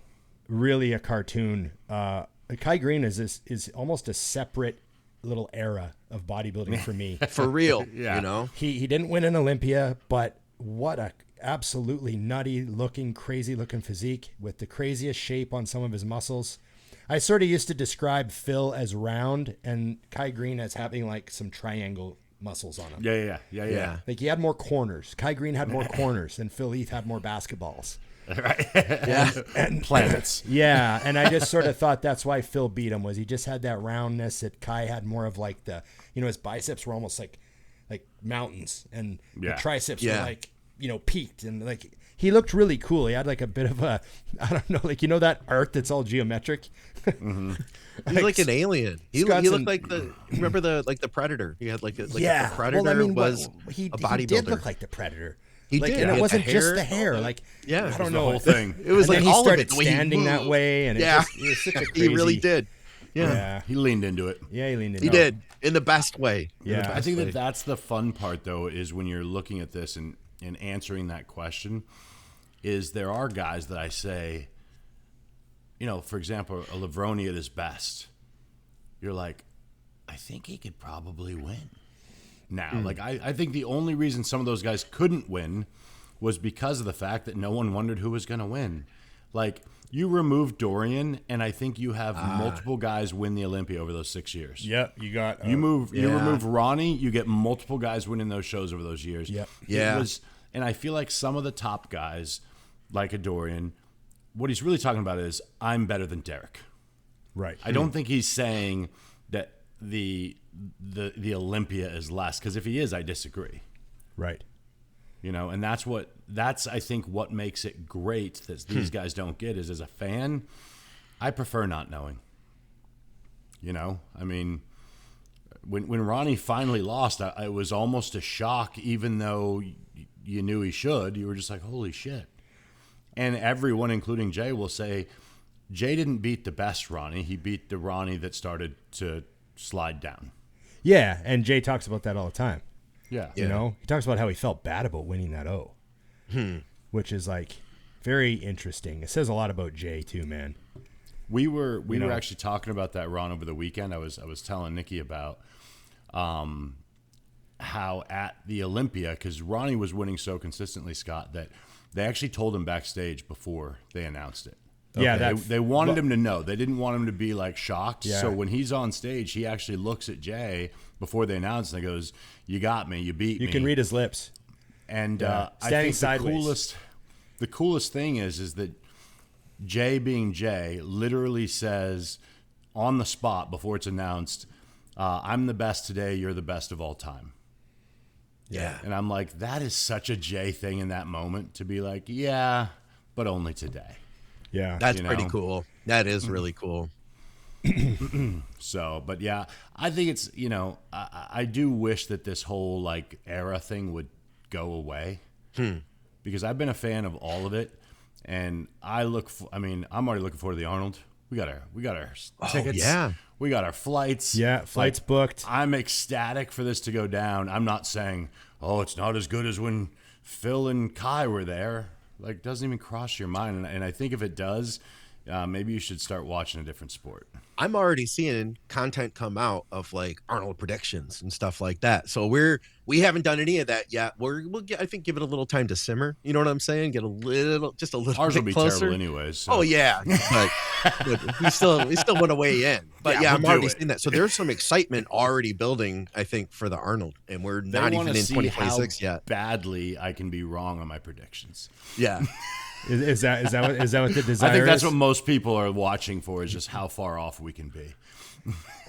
really a cartoon. Kai Green is almost a separate little era of bodybuilding for me. For real, Yeah. you know? He didn't win an Olympia, but what a absolutely nutty looking, crazy looking physique with the craziest shape on some of his muscles. I sort of used to describe Phil as round and Kai Green as having like some triangle muscles on him. Yeah. Like he had more corners. Kai Green had more corners and Phil Heath had more basketballs. Right. Yeah. And Planets. yeah, and I just sort of thought that's why Phil beat him, was he just had that roundness that Kai had more of, like the, you know, his biceps were almost like mountains and the triceps were like, you know, peaked, and like he looked really cool. He had like a bit of a, I don't know, like, you know, that art that's all geometric. Mm-hmm. He's like an alien. He looked like remember the Predator. He had the Predator. Well, I mean, was he a bodybuilder. He did look like the Predator. He like, did. And He it had wasn't the just hair, the hair. Like, yeah, I don't The know. whole thing. It was and like then he all started of it. The way he standing that moved. way, and it was such a crazy. He really did. Yeah. He leaned into it. Yeah, he leaned in. He did in the best way. Yeah. I think that's the fun part, though, is when you're looking at this and answering that question, is there are guys that I say, you know, for example, a Levroni at his best. You're like, I think he could probably win now. Like, I think the only reason some of those guys couldn't win was because of the fact that no one wondered who was going to win. Like, you remove Dorian, and I think you have multiple guys win the Olympia over those 6 years. Yep, you got you remove Ronnie, you get multiple guys winning those shows over those years. Yep. Yeah. And I feel like some of the top guys, like a Dorian, what he's really talking about is, I'm better than Derek. right. I don't think he's saying that the Olympia is less, because if he is, I disagree. Right. You know, and that's I think what makes it great that these guys don't get is, as a fan, I prefer not knowing. You know, I mean, when Ronnie finally lost, it was almost a shock, even though you knew he should. You were just like, holy shit. And everyone, including Jay, will say Jay didn't beat the best Ronnie. He beat the Ronnie that started to slide down. Yeah, and Jay talks about that all the time. Yeah. You know, he talks about how he felt bad about winning that O, which is like very interesting. It says a lot about Jay too, man. We were actually talking about that, Ron, over the weekend. I was telling Nikki about how at the Olympia, because Ronnie was winning so consistently, Scott, that they actually told him backstage before they announced it. Yeah, they wanted him to know. They didn't want him to be like shocked. Yeah. So when he's on stage, he actually looks at Jay before they announce, and he goes, "You got me. You beat me." You can read his lips. And Yeah. I Standing think sideways. the coolest thing is that Jay, being Jay, literally says on the spot before it's announced, "I'm the best today. You're the best of all time." Yeah. And I'm like, that is such a Jay thing in that moment, to be like, yeah, but only today. Yeah. That's You pretty know? cool. That is really cool. So, but yeah, I think it's, you know, I do wish that this whole like era thing would go away, because I've been a fan of all of it, and I'm already looking forward to the Arnold. We got our tickets. Yeah. We got our flights. Yeah, flights booked. I'm ecstatic for this to go down. I'm not saying, oh, it's not as good as when Phil and Kai were there. Like, doesn't even cross your mind. And I think if it does, maybe you should start watching a different sport. I'm already seeing content come out of like Arnold predictions and stuff like that. So we haven't done any of that yet. We'll I think give it a little time to simmer. You know what I'm saying? Get just a little Ours will bit be closer. terrible anyways. So. Oh yeah, but we still want to weigh in. But yeah, we'll I'm do already it. seeing that. So there's some excitement already building, I think, for the Arnold, and we're They not wanna even in see 2026 how yet. badly I can be wrong on my predictions. Yeah. Is that what the desire I think that's is? what most people are watching for, is just how far off we can be.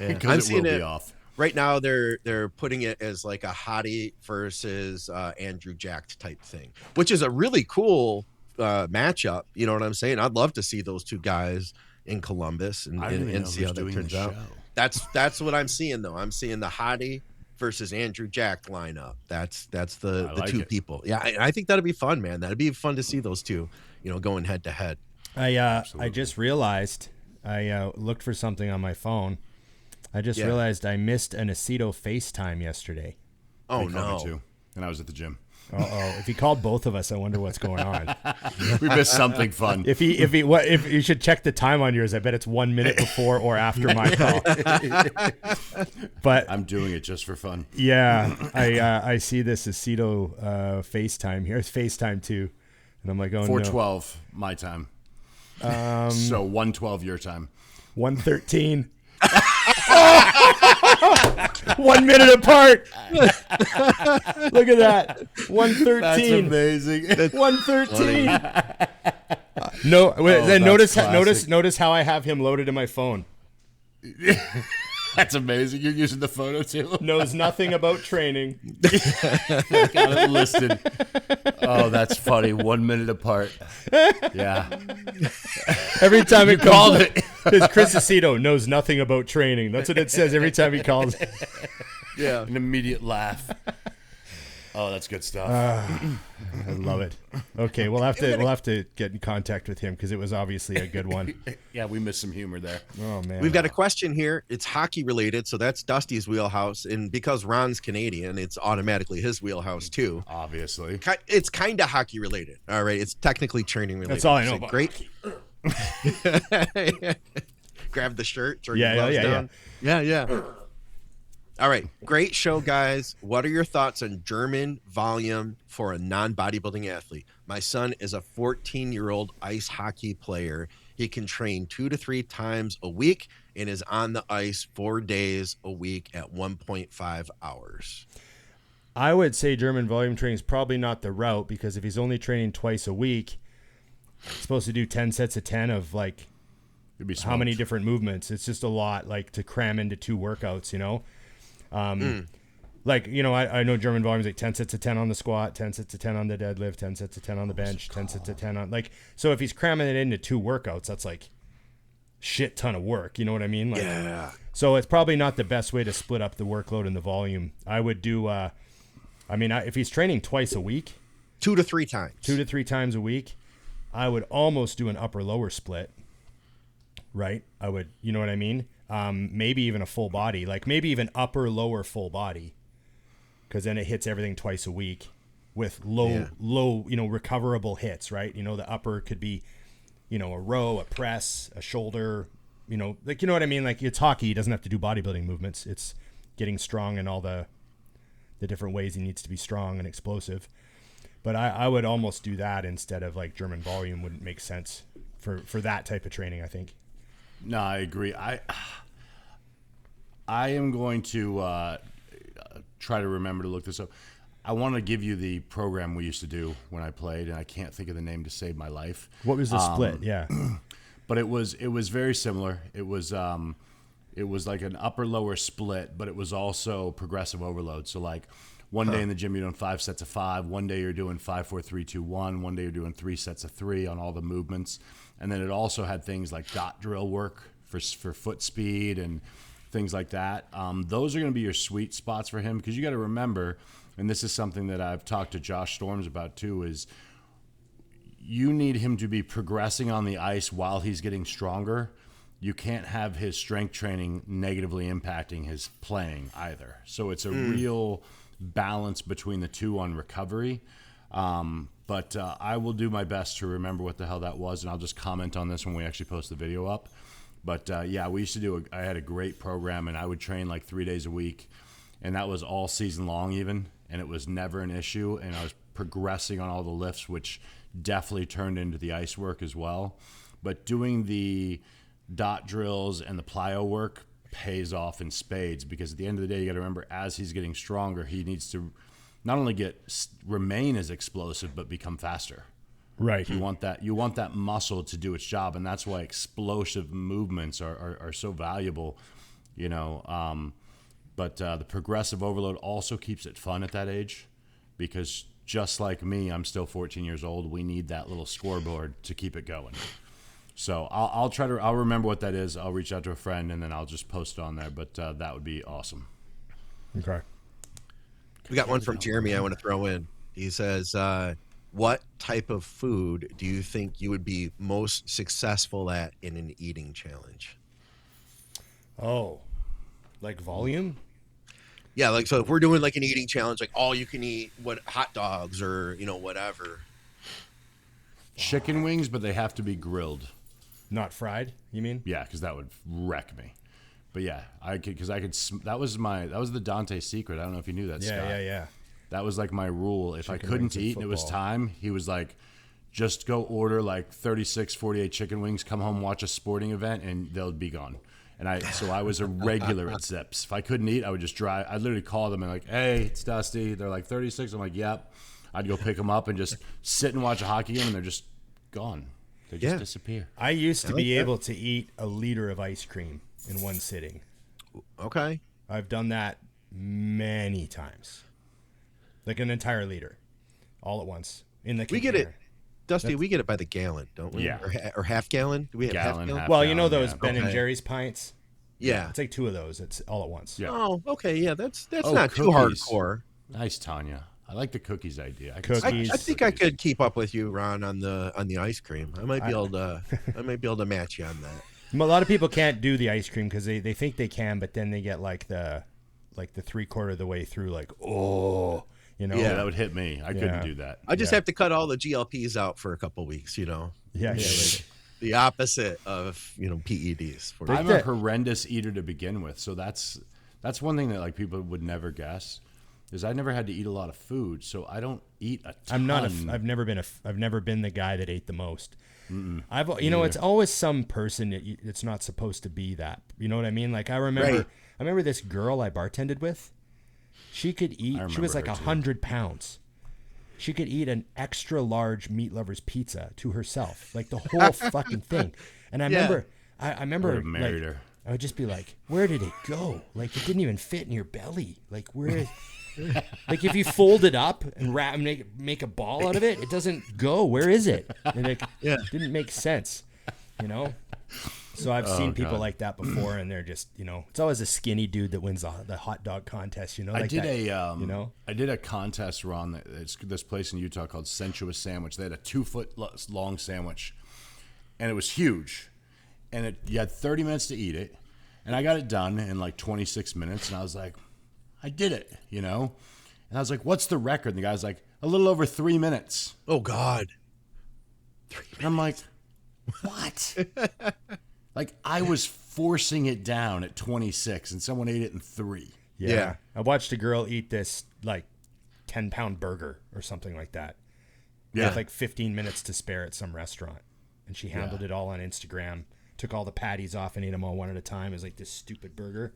I'm Because it seeing will it be off. right now. They're putting it as like a hottie versus Andrew Jacked type thing, which is a really cool matchup. You know what I'm saying? I'd love to see those two guys in Columbus I don't even know and see who's how that doing turns the out. show. That's what I'm seeing though. I'm seeing the hottie versus Andrew Jacked lineup. That's the I like two it. people. Yeah, I think that'd be fun, man. That'd be fun to see those two, you know, going head to head. I just realized I looked for something on my phone. I just realized I missed an Aceto FaceTime yesterday. Oh They called no. me too, and I was at the gym. Uh-oh. If he called both of us, I wonder what's going on. We missed something fun. If you should check the time on yours, I bet it's 1 minute before or after my call. But I'm doing it just for fun. yeah, I see this Aceto FaceTime here. It's FaceTime too, and I'm like, oh 4:12 my time. So 1:12 your time. 1:13. 1 minute apart. Look at that. 1:13. That's amazing. 1:13. No, then that's notice how I have him loaded in my phone. That's amazing. You're using the photo too. Knows nothing about training. Got it listed. Oh, that's funny. 1 minute apart. Yeah. Every time it called comes, it. Because Chris Aceto knows nothing about training. That's what it says every time he calls. Yeah. An immediate laugh. Oh, that's good stuff. I love it. Okay, we'll have to get in contact with him because it was obviously a good one. Yeah, we missed some humor there. Oh man, We've got a question here. It's hockey related, so that's Dusty's wheelhouse. And because Ron's Canadian, it's automatically his wheelhouse too. Obviously. It's kind of hockey related. All right, it's technically training related. That's all I know So about great. Grab the shirt. Turn Yeah, your gloves yeah, down. Yeah. All right. Great show, guys. What are your thoughts on German volume for a non-bodybuilding athlete? My son is a 14-year-old ice hockey player. He can train 2 to 3 times a week and is on the ice 4 days a week at 1.5 hours. I would say German volume training is probably not the route, because if he's only training twice a week, he's supposed to do 10 sets of 10 of like how many different movements. It's just a lot, like, to cram into 2 workouts, you know? Like, you know, I know German volume is like 10 sets of 10 on the squat, 10 sets of 10 on the deadlift, 10 sets of 10 on the bench, 10 sets of 10 on, like, so if he's cramming it into 2 workouts, that's like shit ton of work. You know what I mean? Like, Yeah. So it's probably not the best way to split up the workload and the volume. I would do, if he's training twice a week, 2 to 3 times. 2 to 3 times a week, I would almost do an upper lower split. Right? I would, you know what I mean? Maybe even a full body, like maybe even upper lower full body, because then it hits everything twice a week with low, you know, recoverable hits, right? You know, the upper could be, you know, a row, a press, a shoulder, you know, like, you know what I mean? Like, it's hockey. He doesn't have to do bodybuilding movements. It's getting strong in all the different ways he needs to be strong and explosive. But I would almost do that instead of like German volume. Wouldn't make sense for that type of training, I think. No, I agree. I am going to try to remember to look this up. I want to give you the program we used to do when I played, and I can't think of the name to save my life. What was the split? Yeah. But it was very similar. It was like an upper lower split, but it was also progressive overload. So like one day in the gym you're doing 5 sets of 5, one day you're doing 5 4 3 2 1, one day you're doing 3 sets of 3 on all the movements. And then it also had things like dot drill work for foot speed and things like that. Those are going to be your sweet spots for him, because you got to remember, and this is something that I've talked to Josh Storms about too, is you need him to be progressing on the ice while he's getting stronger. You can't have his strength training negatively impacting his playing either. So it's a real balance between the two on recovery. But I will do my best to remember what the hell that was, and I'll just comment on this when we actually post the video up. But yeah, we used to do I had a great program, and I would train like 3 days a week, and that was all season long even, and it was never an issue, and I was progressing on all the lifts, which definitely turned into the ice work as well. But doing the dot drills and the plyo work pays off in spades, because at the end of the day, you got to remember, as he's getting stronger, he needs to not only remain as explosive, but become faster. Right. You want that muscle to do its job, and that's why explosive movements are so valuable, you know. But the progressive overload also keeps it fun at that age, because just like me, I'm still 14 years old. We need that little scoreboard to keep it going. So I'll remember what that is. I'll reach out to a friend, and then I'll just post it on there. But that would be awesome. Okay. We got one from Jeremy I want to throw in. He says, what type of food do you think you would be most successful at in an eating challenge? Oh, like volume? Yeah, like, so if we're doing like an eating challenge, like all you can eat, hot dogs or, you know, whatever. Chicken wings, but they have to be grilled. Not fried, you mean? Yeah, because that would wreck me. But yeah, that was the Dante secret. I don't know if you knew that, Scott. Yeah. That was like my rule. If Chicken I couldn't wings and eat and it was football. time, he was like, just go order like 36, 48 chicken wings, come home, watch a sporting event, and they'll be gone. And so I was a regular at Zips. If I couldn't eat, I would just drive. I'd literally call them and like, hey, it's Dusty. They're like 36. I'm like, yep. I'd go pick them up and just sit and watch a hockey game, and they're just gone. They just disappear. I used to be able to eat a liter of ice cream in one sitting. Okay. I've done that many times. Like an entire liter all at once in the container. We get it. Dusty, we get it by the gallon, don't we? Yeah. Or half gallon? Do we have Gallon, half gallon? half. Well, you know gallon, those yeah. Ben and Okay. Jerry's pints? Yeah. It's like 2 of those. It's all at once. Yeah. Oh, okay. Yeah, that's Oh, not too cookies. hardcore. Nice, Tanya. I like the cookies idea. Cookies. I think I could keep up with you, Ron, on the ice cream. I might be able to match you on that. A lot of people can't do the ice cream because they think they can, but then they get like the 3/4 of the way through, like, oh, you know. Yeah, that would hit me. I couldn't do that. I just have to cut all the GLPs out for a couple weeks, you know. Yeah. Like the opposite of, you know, PEDs. I'm a horrendous eater to begin with, so that's That's one thing that like people would never guess. Is I never had to eat a lot of food, so I don't eat a ton. I've never been the guy that ate the most. It's always some person it's not supposed to be that. You know what I mean? Like I remember this girl I bartended with. She could eat. She was like 100 pounds. She could eat an extra large meat lover's pizza to herself, like the whole fucking thing. And I remember, I remember, married her. I would just be like, "Where did it go? Like it didn't even fit in your belly. Like where?" Like if you fold it up and make a ball out of it, it doesn't go. Where is it? And it didn't make sense, you know. So I've seen people like that before, and they're just, you know, it's always a skinny dude that wins the hot dog contest, you know. Like I did a contest around this place in Utah called Sensuous Sandwich. They had a 2-foot long sandwich, and it was huge, and you had 30 minutes to eat it, and I got it done in like 26 minutes, and I was like, I did it, you know? And I was like, what's the record? And the guy's like, a little over 3 minutes. Oh, God. 3 minutes. And I'm like, what? Like, I was forcing it down at 26, and someone ate it in 3. Yeah. I watched a girl eat this, like, 10-pound burger or something like that. Yeah. With, like, 15 minutes to spare at some restaurant. And she handled it all on Instagram, took all the patties off and ate them all one at a time. It was like this stupid burger.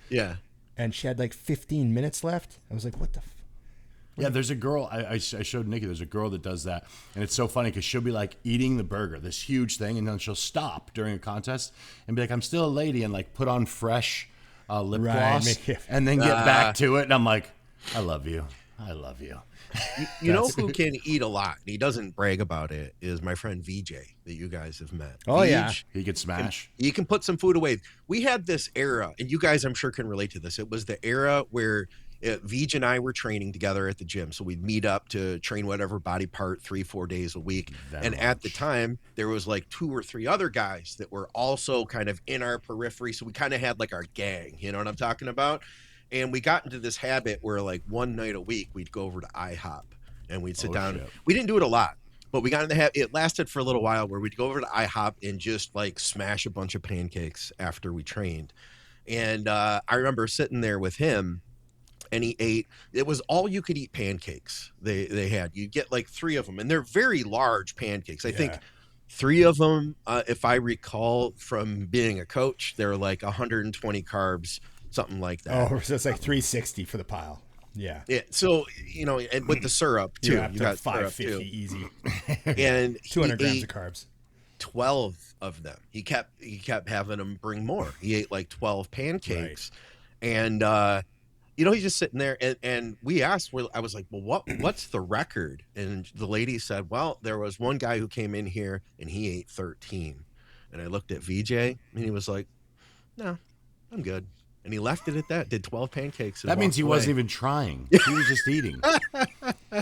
Yeah. And she had like 15 minutes left. I was like, what the Yeah, there's a girl, I showed Nikki, there's a girl that does that. And it's so funny because she'll be like eating the burger, this huge thing, and then she'll stop during a contest and be like, I'm still a lady, and like put on fresh lip gloss and then get back to it. And I'm like, I love you. I love you. You know who can eat a lot, and he doesn't brag about it, is my friend Vijay that you guys have met. Oh, yeah. He could smash. He can put some food away. We had this era, and you guys I'm sure can relate to this. It was the era where Vijay and I were training together at the gym. So we'd meet up to train whatever body part 3-4 days a week. At the time, there was like 2 or 3 other guys that were also kind of in our periphery. So we kind of had like our gang, you know what I'm talking about? And we got into this habit where like one night a week, we'd go over to IHOP and we'd sit down. Shit. We didn't do it a lot, but we got in the habit. It lasted for a little while where we'd go over to IHOP and just like smash a bunch of pancakes after we trained. And I remember sitting there with him, and he ate, it was all you could eat pancakes they had. You get like 3 of them, and they're very large pancakes. I think 3 of them, if I recall from being a coach, they're like 120 carbs, something like that. Oh, so it's like 360 for the pile. Yeah. Yeah. So, you know, and with the syrup too, you got 550 easy. And 200 grams of carbs. 12 of them. He kept having them bring more. He ate like 12 pancakes. Right. And you know, he's just sitting there, and we asked, I was like, well, what's the record? And the lady said, well, there was one guy who came in here and he ate 13. And I looked at Vijay and he was like, no, I'm good. And he left it at that, did 12 pancakes. That means he wasn't even trying. He was just eating.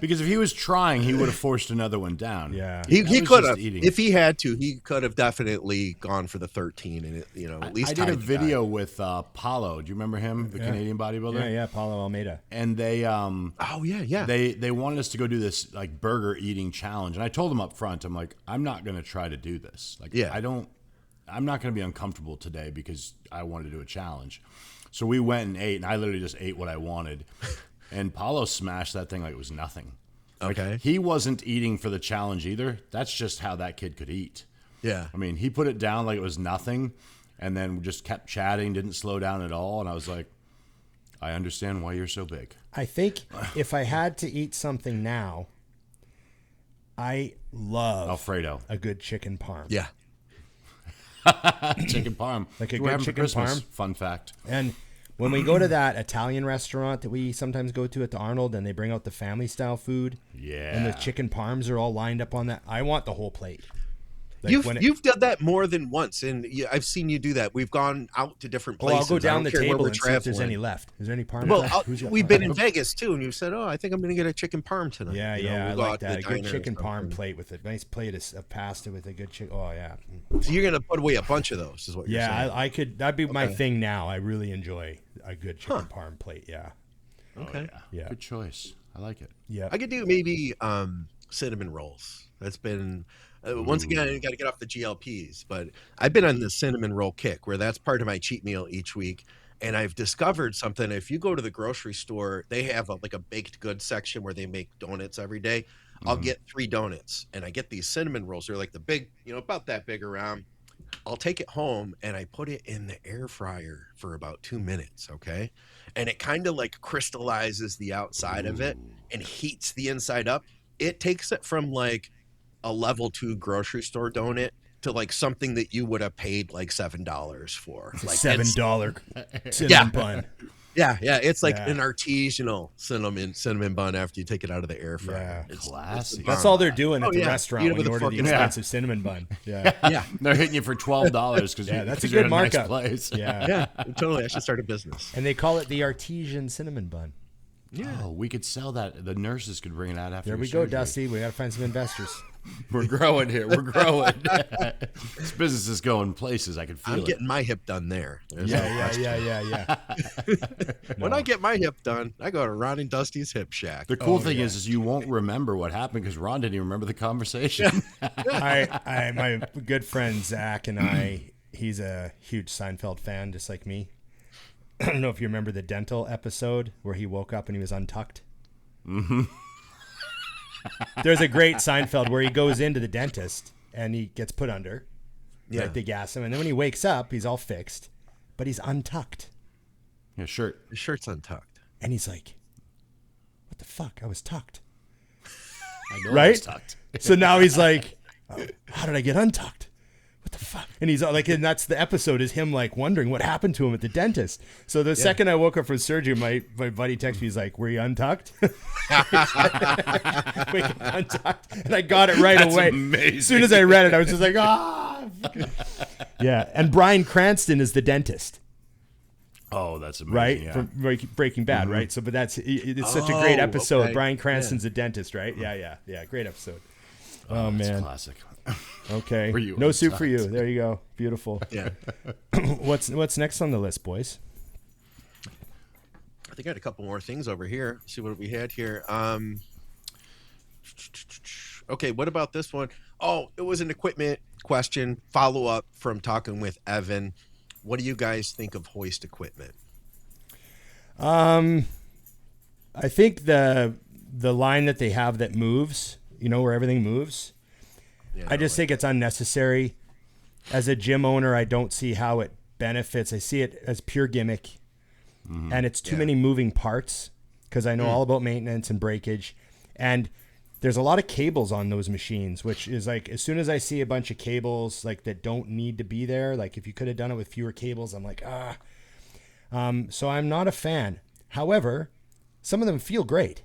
Because if he was trying, he would have forced another one down. Yeah. He could have. If he had to, he could have definitely gone for the 13. And, you know, at least I did a video with Paulo. Do you remember him, the Canadian bodybuilder? Yeah, Paulo Almeida. And they they wanted us to go do this like burger eating challenge. And I told them up front, I'm like, I'm not going to try to do this. Like, I'm not going to be uncomfortable today because I wanted to do a challenge. So we went and ate, and I literally just ate what I wanted. And Paulo smashed that thing like it was nothing. Okay. Like, he wasn't eating for the challenge either. That's just how that kid could eat. Yeah. I mean, he put it down like it was nothing, and then just kept chatting, didn't slow down at all. And I was like, I understand why you're so big. I think if I had to eat something now, I love Alfredo. A good chicken parm. Yeah. Chicken parm. Like a good chicken parm. Fun fact. And when we go to that Italian restaurant that we sometimes go to at the Arnold, and they bring out the family style food, and the chicken parms are all lined up on that, I want the whole plate. Like you've done that more than once, and I've seen you do that. We've gone out to different places. I'll go down the table and see if there's any left. Is there any parm left? We've been in Vegas too, and you said, "Oh, I think I'm going to get a chicken parm tonight." Yeah, I like that. A good chicken parm plate with a nice plate of pasta with a good chicken. Oh yeah. So you're going to put away a bunch of those, is what you're saying? Yeah, I could. That'd be my thing now. I really enjoy a good chicken parm plate. Yeah. Okay. Yeah. Good choice. I like it. Yeah. I could do maybe cinnamon rolls. That's been. Once again, I got to get off the GLPs, but I've been on the cinnamon roll kick where that's part of my cheat meal each week. And I've discovered something. If you go to the grocery store, they have like a baked goods section where they make donuts every day. I'll get 3 donuts, and I get these cinnamon rolls. They're like the big, about that big around. I'll take it home and I put it in the air fryer for about 2 minutes. Okay. And it kind of like crystallizes the outside of it and heats the inside up. It takes it from like a level 2 grocery store donut to like something that you would have paid like $7 for. Like $7 cinnamon bun. Yeah. It's like an artisanal cinnamon bun after you take it out of the air fryer. Yeah. It's Classy. That's all they're doing at the restaurant when you order the expensive cinnamon bun. Yeah. Yeah. They're hitting you for $12 because that's a you're good in a nice markup. place. Yeah. Totally. I should start a business. And they call it the artesian cinnamon bun. Yeah. Oh, we could sell that. The nurses could bring it out after. There we go, Dusty. We got to find some investors. We're growing here. We're growing. This business is going places. I can feel it. I'm getting my hip done there. Yeah. When I get my hip done, I go to Ron and Dusty's Hip Shack. The cool thing is you won't remember what happened because Ron didn't even remember the conversation. My good friend Zach and he's a huge Seinfeld fan, just like me. I don't know if you remember the dental episode where he woke up and he was untucked. Mm-hmm. There's a great Seinfeld where he goes into the dentist and he gets put under. Yeah. Like they gas him. And then when he wakes up, he's all fixed, but he's untucked. Yeah, shirt. His shirt's untucked. And he's like, what the fuck? I was tucked. I know right? I was tucked. So now he's like, how did I get untucked? What the fuck? And he's like, and that's the episode is him like wondering what happened to him at the dentist. So the second I woke up from surgery, my buddy texted me, he's like, were you untucked? Wake up untucked. And I got it right away. Amazing. As soon as I read it, I was just like, yeah. And Bryan Cranston is the dentist. Oh, that's amazing. Right? Yeah. From Breaking Bad, right? So, but it's such a great episode. Okay. Bryan Cranston's a dentist, right? Yeah. Great episode. Oh That's man. classic. Okay. Were you No soup untucked? for you. There you go. Beautiful. Yeah. What's next on the list, boys? I think I had a couple more things over here. Let's see what we had here. Okay, what about this one? Oh, it was an equipment question, follow up from talking with Evan. What do you guys think of Hoist equipment? I think the line that they have that moves, where everything moves. Yeah, I just think it's unnecessary. As a gym owner, I don't see how it benefits. I see it as pure gimmick, and it's too many moving parts because I know all about maintenance and breakage, and there's a lot of cables on those machines, which is like as soon as I see a bunch of cables like that don't need to be there, like if you could have done it with fewer cables, I'm like so I'm not a fan. However, some of them feel great.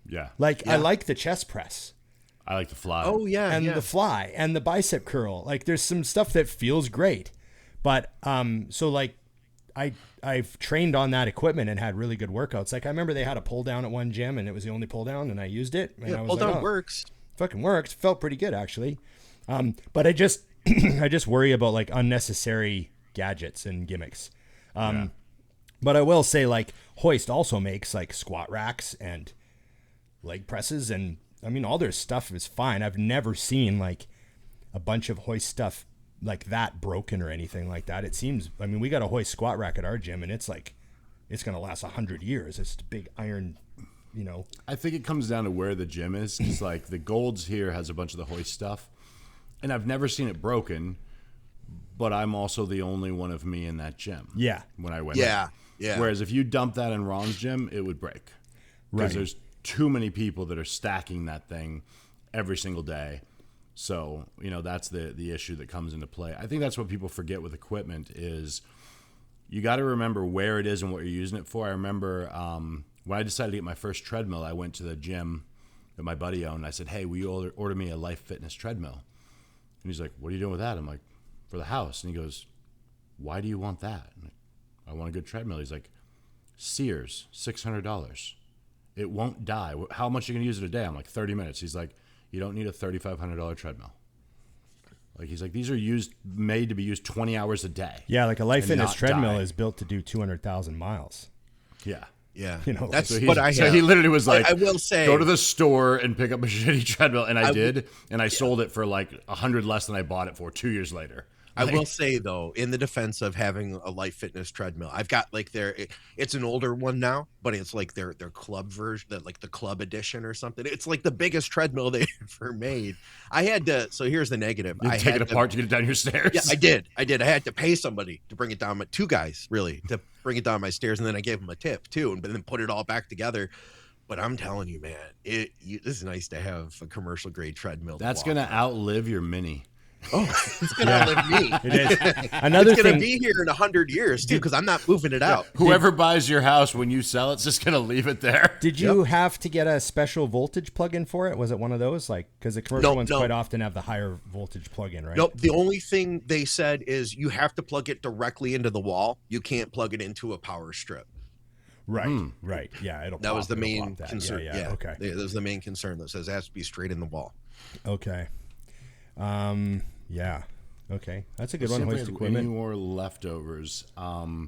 Yeah. I like the chest press. I like the fly. Oh yeah, and the fly and the bicep curl. Like there's some stuff that feels great. But so like I've trained on that equipment and had really good workouts. Like I remember they had a pull down at one gym and it was the only pull down and I used it. And I was pull like, down works. Fucking worked. Felt pretty good actually. But I just I just worry about like unnecessary gadgets and gimmicks. But I will say like Hoist also makes like squat racks and leg presses, and I mean all their stuff is fine. I've never seen like a bunch of Hoist stuff like that broken or anything like that. It seems, I mean, we got a Hoist squat rack at our gym and it's like it's gonna last 100 years. It's a big iron, I think it comes down to where the gym is. It's like the Gold's here has a bunch of the Hoist stuff, and I've never seen it broken. But I'm also the only one of me in that gym. Yeah. When I went. Yeah. Whereas if you dump that in Ron's gym, it would break. Because Right. there's too many people that are stacking that thing every single day. So, that's the issue that comes into play. I think that's what people forget with equipment is you got to remember where it is and what you're using it for. I remember when I decided to get my first treadmill, I went to the gym that my buddy owned. I said, hey, will you order me a Life Fitness treadmill? And he's like, what are you doing with that? I'm like, for the house. And he goes, why do you want that? I'm like, I want a good treadmill. He's like, Sears, $600. It won't die. How much are you going to use it a day? I'm like, 30 minutes. He's like, you don't need a $3,500 treadmill. Like, he's like, these are made to be used 20 hours a day. Yeah, like a Life and Fitness not treadmill die. is built to do 200,000 miles. Yeah. Yeah. That's So what I have. So he literally was like, I will say, go to the store and pick up a shitty treadmill. And I did. And I sold it for like 100 less than I bought it for 2 years later. I will say though, in the defense of having a Life Fitness treadmill, I've got like it's an older one now, but it's like their club version, like the club edition or something. It's like the biggest treadmill they ever made. I had to. So here's the negative. You I take had it apart to get it down your stairs. Yeah, I did. I had to pay somebody to bring it down. Two guys really to bring it down my stairs, and then I gave them a tip too, and then put it all back together. But I'm telling you, man, this is nice to have a commercial grade treadmill. That's gonna outlive your Mini. Oh, it's gonna outlive me. It is. Another It's gonna thing, be here in 100 years too, because I'm not moving it out. Whoever buys your house when you sell it's just gonna leave it there. did you have to get a special voltage plug-in for it? Was it one of those? Like, because the commercial ones quite often have the higher voltage plug-in, right? Nope. The only thing they said is you have to plug it directly into the wall. You can't plug it into a power strip. Right, right. Yeah, that was the main concern. Yeah, okay. That was the main concern that says it has to be straight in the wall. Okay. Yeah. Okay. That's a good one. See if we Hoist have equipment. Any more leftovers? I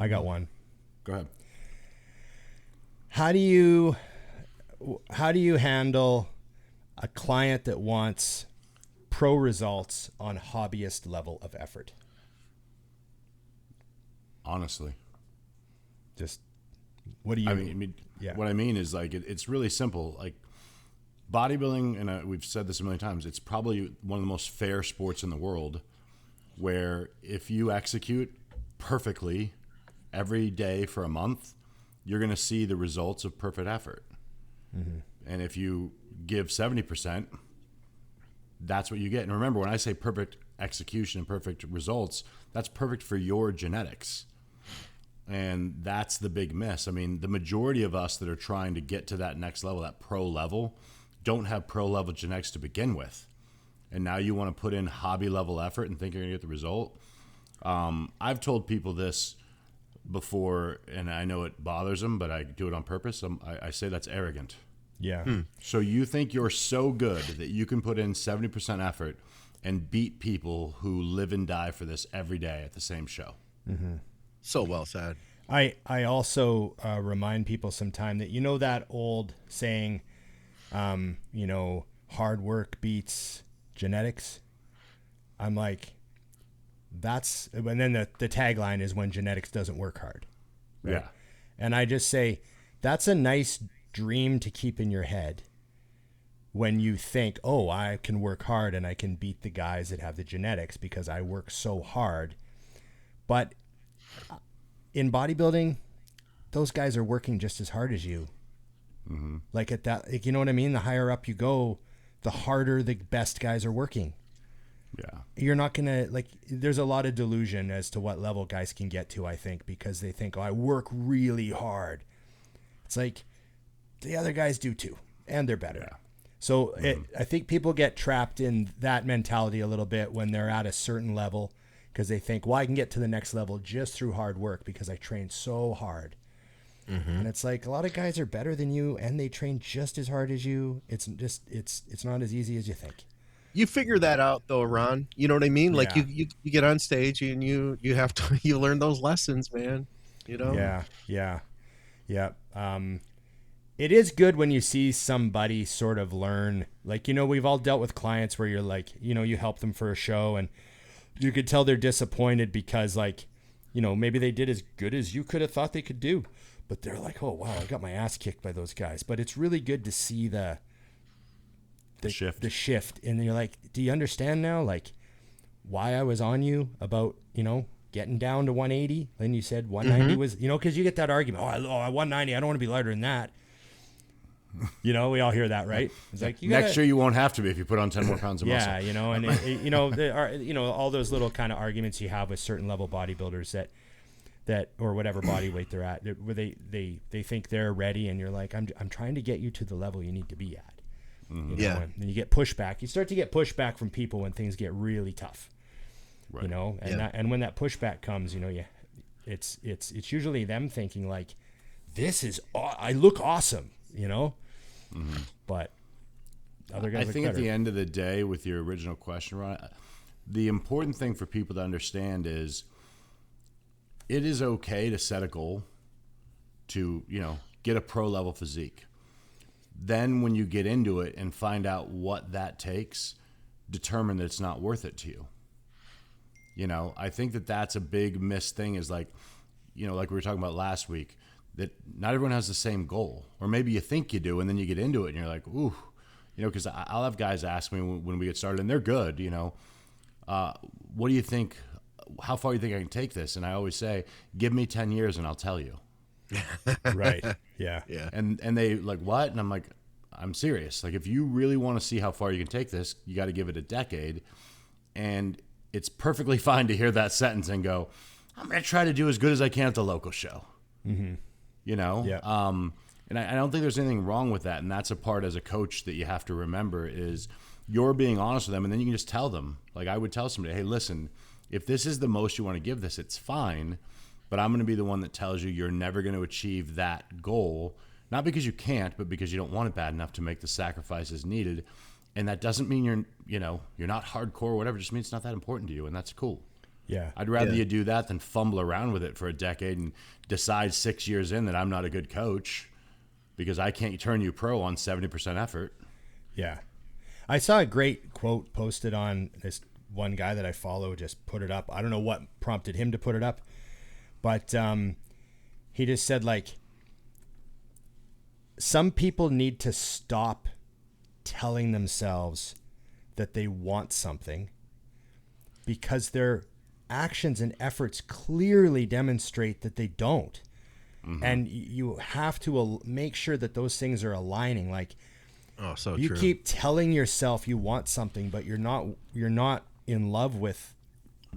got one. Go ahead. How do you handle a client that wants pro results on hobbyist level of effort? Honestly, just what do you? I mean, yeah. What I mean is like it's really simple. Like bodybuilding, and we've said this a million times. It's probably one of the most fair sports in the world, where if you execute perfectly every day for a month, you're going to see the results of perfect effort. Mm-hmm. And if you give 70%, that's what you get. And remember, when I say perfect execution and perfect results, that's perfect for your genetics. And that's the big miss. I mean, the majority of us that are trying to get to that next level, that pro level, don't have pro level genetics to begin with. And now you want to put in hobby level effort and think you're going to get the result. I've told people this before, and I know it bothers them, but I do it on purpose. I say that's arrogant. Yeah. So you think you're so good that you can put in 70% effort and beat people who live and die for this every day at the same show. Mm-hmm. So well said. I also remind people sometime that, that old saying, hard work beats genetics. I'm like, and then the tagline is when genetics doesn't work hard. Right? Yeah. And I just say, that's a nice dream to keep in your head when you think, oh, I can work hard and I can beat the guys that have the genetics because I work so hard. But in bodybuilding, those guys are working just as hard as you. Mm-hmm. Like at that, you know what I mean? The higher up you go, the harder the best guys are working. Yeah. You're not going to, there's a lot of delusion as to what level guys can get to, I think, because they think, oh, I work really hard. It's like the other guys do too, and they're better. Yeah. So I think people get trapped in that mentality a little bit when they're at a certain level because they think, well, I can get to the next level just through hard work because I train so hard. Mm-hmm. And it's like a lot of guys are better than you and they train just as hard as you. It's not as easy as you think. You figure that out though, Ron. You know what I mean? Yeah. Like you get on stage and you have to you learn those lessons, man. Yeah. It is good when you see somebody sort of learn, we've all dealt with clients where you're like, you help them for a show and you could tell they're disappointed because maybe they did as good as you could have thought they could do, but they're like, oh wow, I got my ass kicked by those guys. But it's really good to see the shift. And you're like, do you understand now? Like why I was on you about, getting down to 180. Then you said 190 was, cause you get that argument. Oh, 190. I don't want to be lighter than that. We all hear that, right? It's like next year you won't have to be if you put on 10 more pounds of muscle. Yeah, and all those little kind of arguments you have with certain level bodybuilders that or whatever body weight they're at, where they think they're ready, and you're like, I'm trying to get you to the level you need to be at. Mm-hmm. And then you get pushback. You start to get pushback from people when things get really tough. Right. And when that pushback comes, it's usually them thinking like, I look awesome, Mm-hmm. But other guys I think at the end of the day, with your original question, Ron, the important thing for people to understand is it is okay to set a goal to, get a pro level physique. Then when you get into it and find out what that takes, determine that it's not worth it to you. You know, I think that that's a big missed thing is like, you know, like we were talking about last week, that not everyone has the same goal. Or maybe you think you do, and then you get into it and you're like, ooh, you know, because I'll have guys ask me when we get started, and they're good, you know, what do you think, how far do you think I can take this? And I always say, give me 10 years and I'll tell you. Right. Yeah. Yeah. And they like, what? And I'm like, I'm serious. Like, if you really want to see how far you can take this, you got to give it a decade. And it's perfectly fine to hear that sentence and go, I'm going to try to do as good as I can at the local show. Mm-hmm. You know? Yeah. And I don't think there's anything wrong with that. And that's a part as a coach that you have to remember is you're being honest with them. And then you can just tell them, like I would tell somebody, hey, listen, if this is the most you want to give this, it's fine. But I'm going to be the one that tells you you're never going to achieve that goal. Not because you can't, but because you don't want it bad enough to make the sacrifices needed. And that doesn't mean you're not hardcore or whatever. It just means it's not that important to you. And that's cool. Yeah. I'd rather you do that than fumble around with it for a decade and decide 6 years in that I'm not a good coach because I can't turn you pro on 70% effort. Yeah. I saw a great quote posted on this one guy that I follow, just put it up. I don't know what prompted him to put it up, but he just said, like, some people need to stop telling themselves that they want something because their actions and efforts clearly demonstrate that they don't. Mm-hmm. And you have to make sure that those things are aligning. Like, oh, so you true. keep telling yourself you want something, but you're not in love with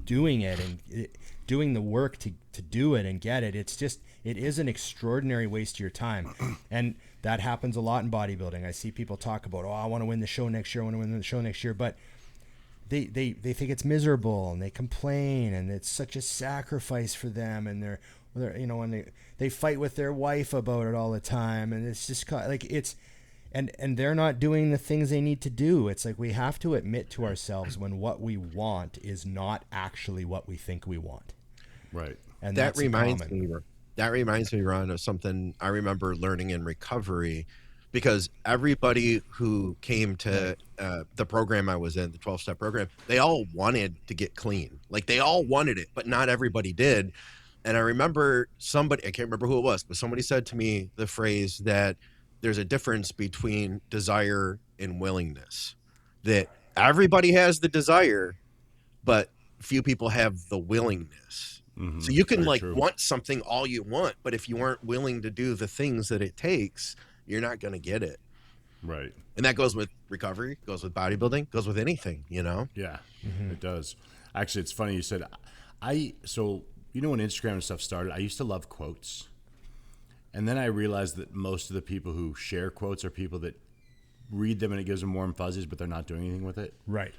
doing it and doing the work to do it and get it. It is an extraordinary waste of your time. And that happens a lot in bodybuilding. I see people talk about, I want to win the show next year. But they think it's miserable and they complain and it's such a sacrifice for them. And they're you know, and they fight with their wife about it all the time. And it's just like, and they're not doing the things they need to do. It's like, we have to admit to ourselves when what we want is not actually what we think we want. Right. And that reminds me, Ron, of something I remember learning in recovery, because everybody who came to the program I was in, the 12-step program, they all wanted to get clean. Like, they all wanted it, but not everybody did. And I remember somebody, I can't remember who it was, but somebody said to me the phrase that there's a difference between desire and willingness, that everybody has the desire, but few people have the willingness. Mm-hmm. So you can want something all you want, but if you aren't willing to do the things that it takes, you're not going to get it. Right. And that goes with recovery, goes with bodybuilding, goes with anything, you know? Yeah, It does. Actually, it's funny you said, you know, when Instagram and stuff started, I used to love quotes. And then I realized that most of the people who share quotes are people that read them and it gives them warm fuzzies, but they're not doing anything with it. Right.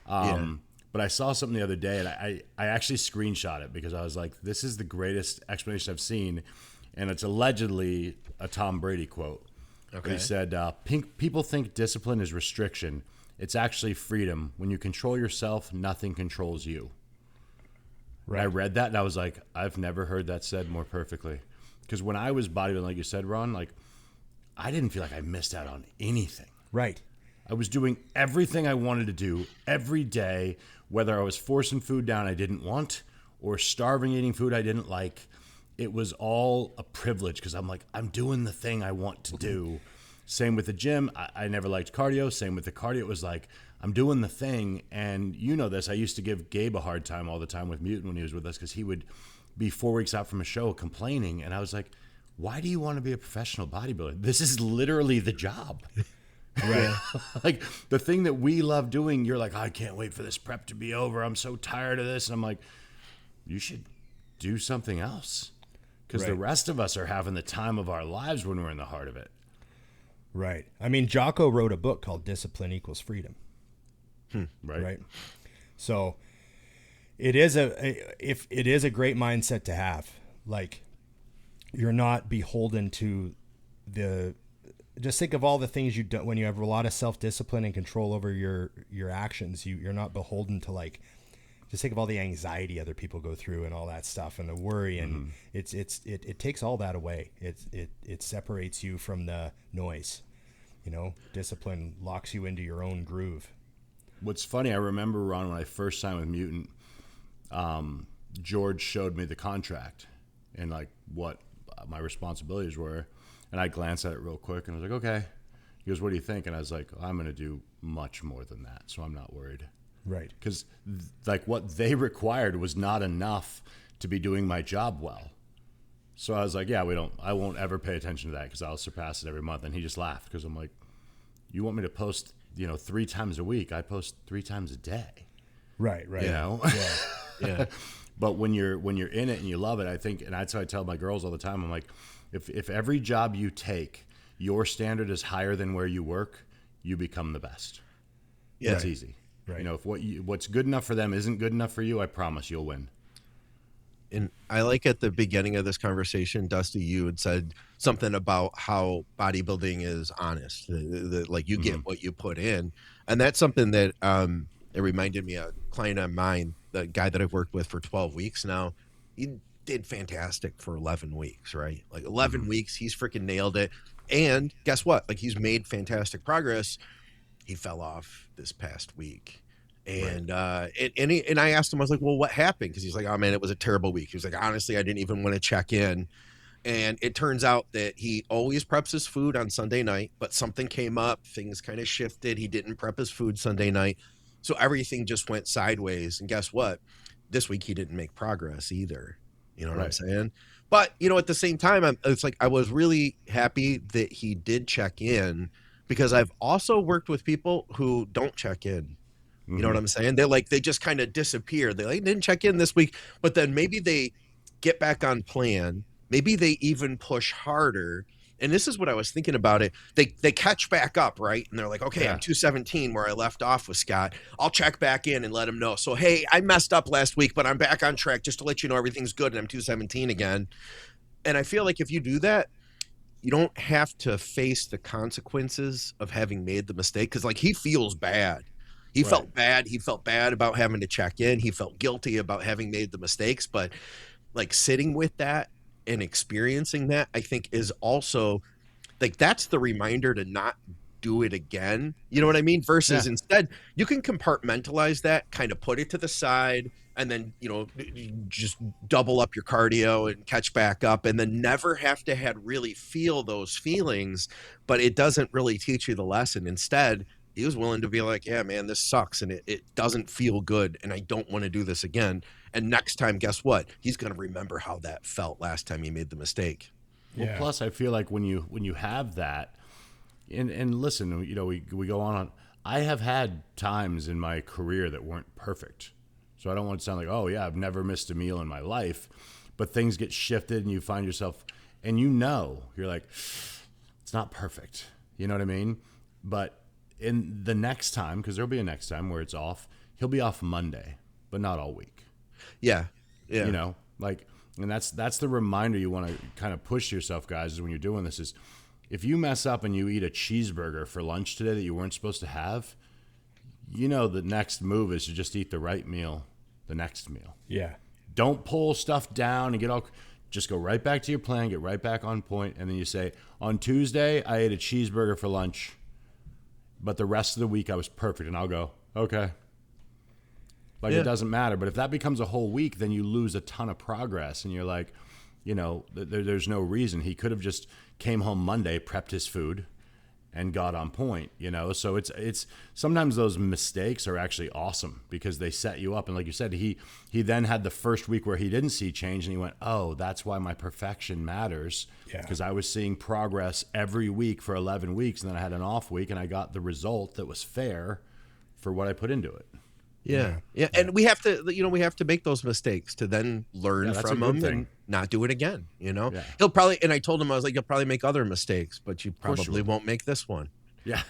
But I saw something the other day, and I actually screenshot it because I was like, this is the greatest explanation I've seen. And it's allegedly a Tom Brady quote. Okay. He said, people think discipline is restriction. It's actually freedom. When you control yourself, nothing controls you. Right. I read that, and I was like, I've never heard that said more perfectly. Because when I was bodybuilding, like you said, Ron, like, I didn't feel like I missed out on anything. Right. I was doing everything I wanted to do every day, whether I was forcing food down I didn't want or starving eating food I didn't like. It was all a privilege because I'm like, I'm doing the thing I want to do. Same with the gym. I never liked cardio. Same with the cardio. It was like, I'm doing the thing. And you know this. I used to give Gabe a hard time all the time with Mutant when he was with us because he would be 4 weeks out from a show complaining. And I was like, why do you want to be a professional bodybuilder? This is literally the job. Right. Like, the thing that we love doing, you're like, I can't wait for this prep to be over. I'm so tired of this. And I'm like, you should do something else. Because the rest of us are having the time of our lives when we're in the heart of it. Right. I mean, Jocko wrote a book called Discipline Equals Freedom. Right. So it is a great mindset to have. Like, you're not beholden to just think of all the things you do when you have a lot of self-discipline and control over your actions. You're not beholden to, like, just think of all the anxiety other people go through and all that stuff and the worry, and it takes all that away. It separates you from the noise. You know, discipline locks you into your own groove. What's funny, I remember, Ron, when I first signed with Mutant, George showed me the contract and like what my responsibilities were. And I glanced at it real quick and I was like, okay. He goes, what do you think? And I was like, I'm going to do much more than that. So I'm not worried. Right. Because like what they required was not enough to be doing my job well. So I was like, yeah, I won't ever pay attention to that because I'll surpass it every month. And he just laughed because I'm like, you want me to post, 3 times a week? I post 3 times a day. Right. Yeah. Yeah. But when you're in it and you love it, I think, and that's what I tell my girls all the time. I'm like, if every job you take, your standard is higher than where you work, you become the best. Yeah. It's easy. Right. If what's good enough for them isn't good enough for you, I promise you'll win. And I like at the beginning of this conversation, Dusty, you had said something about how bodybuilding is honest, like you get what you put in. And that's something that it reminded me of a client of mine, the guy that I've worked with for 12 weeks now. He did fantastic for 11 weeks, right? Like 11 weeks, he's freaking nailed it. And guess what? Like he's made fantastic progress. He fell off this past week. And and I asked him, I was like, well, what happened? Because he's like, oh man, it was a terrible week. He was like, honestly, I didn't even want to check in. And it turns out that he always preps his food on Sunday night, but something came up, things kind of shifted. He didn't prep his food Sunday night. So everything just went sideways. And guess what? This week he didn't make progress either. You know what I'm saying? But, at the same time, it's like I was really happy that he did check in because I've also worked with people who don't check in. You know what I'm saying? They just kind of disappear. They didn't check in this week, but then maybe they get back on plan. Maybe they even push harder. And this is what I was thinking about it. They catch back up, right? And they're like, okay, I'm 217 where I left off with Scott. I'll check back in and let him know. So, hey, I messed up last week, but I'm back on track just to let you know everything's good and I'm 217 again. And I feel like if you do that, you don't have to face the consequences of having made the mistake. Because like he feels bad. He felt bad. He felt bad about having to check in. He felt guilty about having made the mistakes. But like sitting with that and experiencing that, I think is also like that's the reminder to not do it again. You know what I mean? Versus instead, you can compartmentalize that, kind of put it to the side, and then, just double up your cardio and catch back up and then never have to really feel those feelings. But it doesn't really teach you the lesson. Instead, he was willing to be like, yeah, man, this sucks and it doesn't feel good and I don't want to do this again. And next time, guess what? He's going to remember how that felt last time he made the mistake. Well, plus I feel like when you have that, and listen, we go on. I have had times in my career that weren't perfect. So I don't want to sound like, oh yeah, I've never missed a meal in my life, but things get shifted and you find yourself, and you're like, it's not perfect. You know what I mean? But in the next time, because there'll be a next time where it's off, he'll be off Monday, but not all week. Yeah. And that's the reminder you want to kind of push yourself, guys, is when you're doing this is if you mess up and you eat a cheeseburger for lunch today that you weren't supposed to have, the next move is to just eat the right meal, the next meal. Yeah. Don't pull stuff down and just go right back to your plan, get right back on point, and then you say, on Tuesday, I ate a cheeseburger for lunch, but the rest of the week I was perfect. And I'll go, okay. It doesn't matter. But if that becomes a whole week, then you lose a ton of progress. And you're like, there's no reason. He could have just came home Monday, prepped his food, and got on point, So it's sometimes those mistakes are actually awesome because they set you up. And like you said, he then had the first week where he didn't see change and he went, oh, that's why my perfection matters. Yeah. Because I was seeing progress every week for 11 weeks and then I had an off week and I got the result that was fair for what I put into it. Yeah. And we have to make those mistakes to then learn from them and not do it again. He'll probably, and I told him, I was like, you'll probably make other mistakes, but you probably won't make this one. Yeah.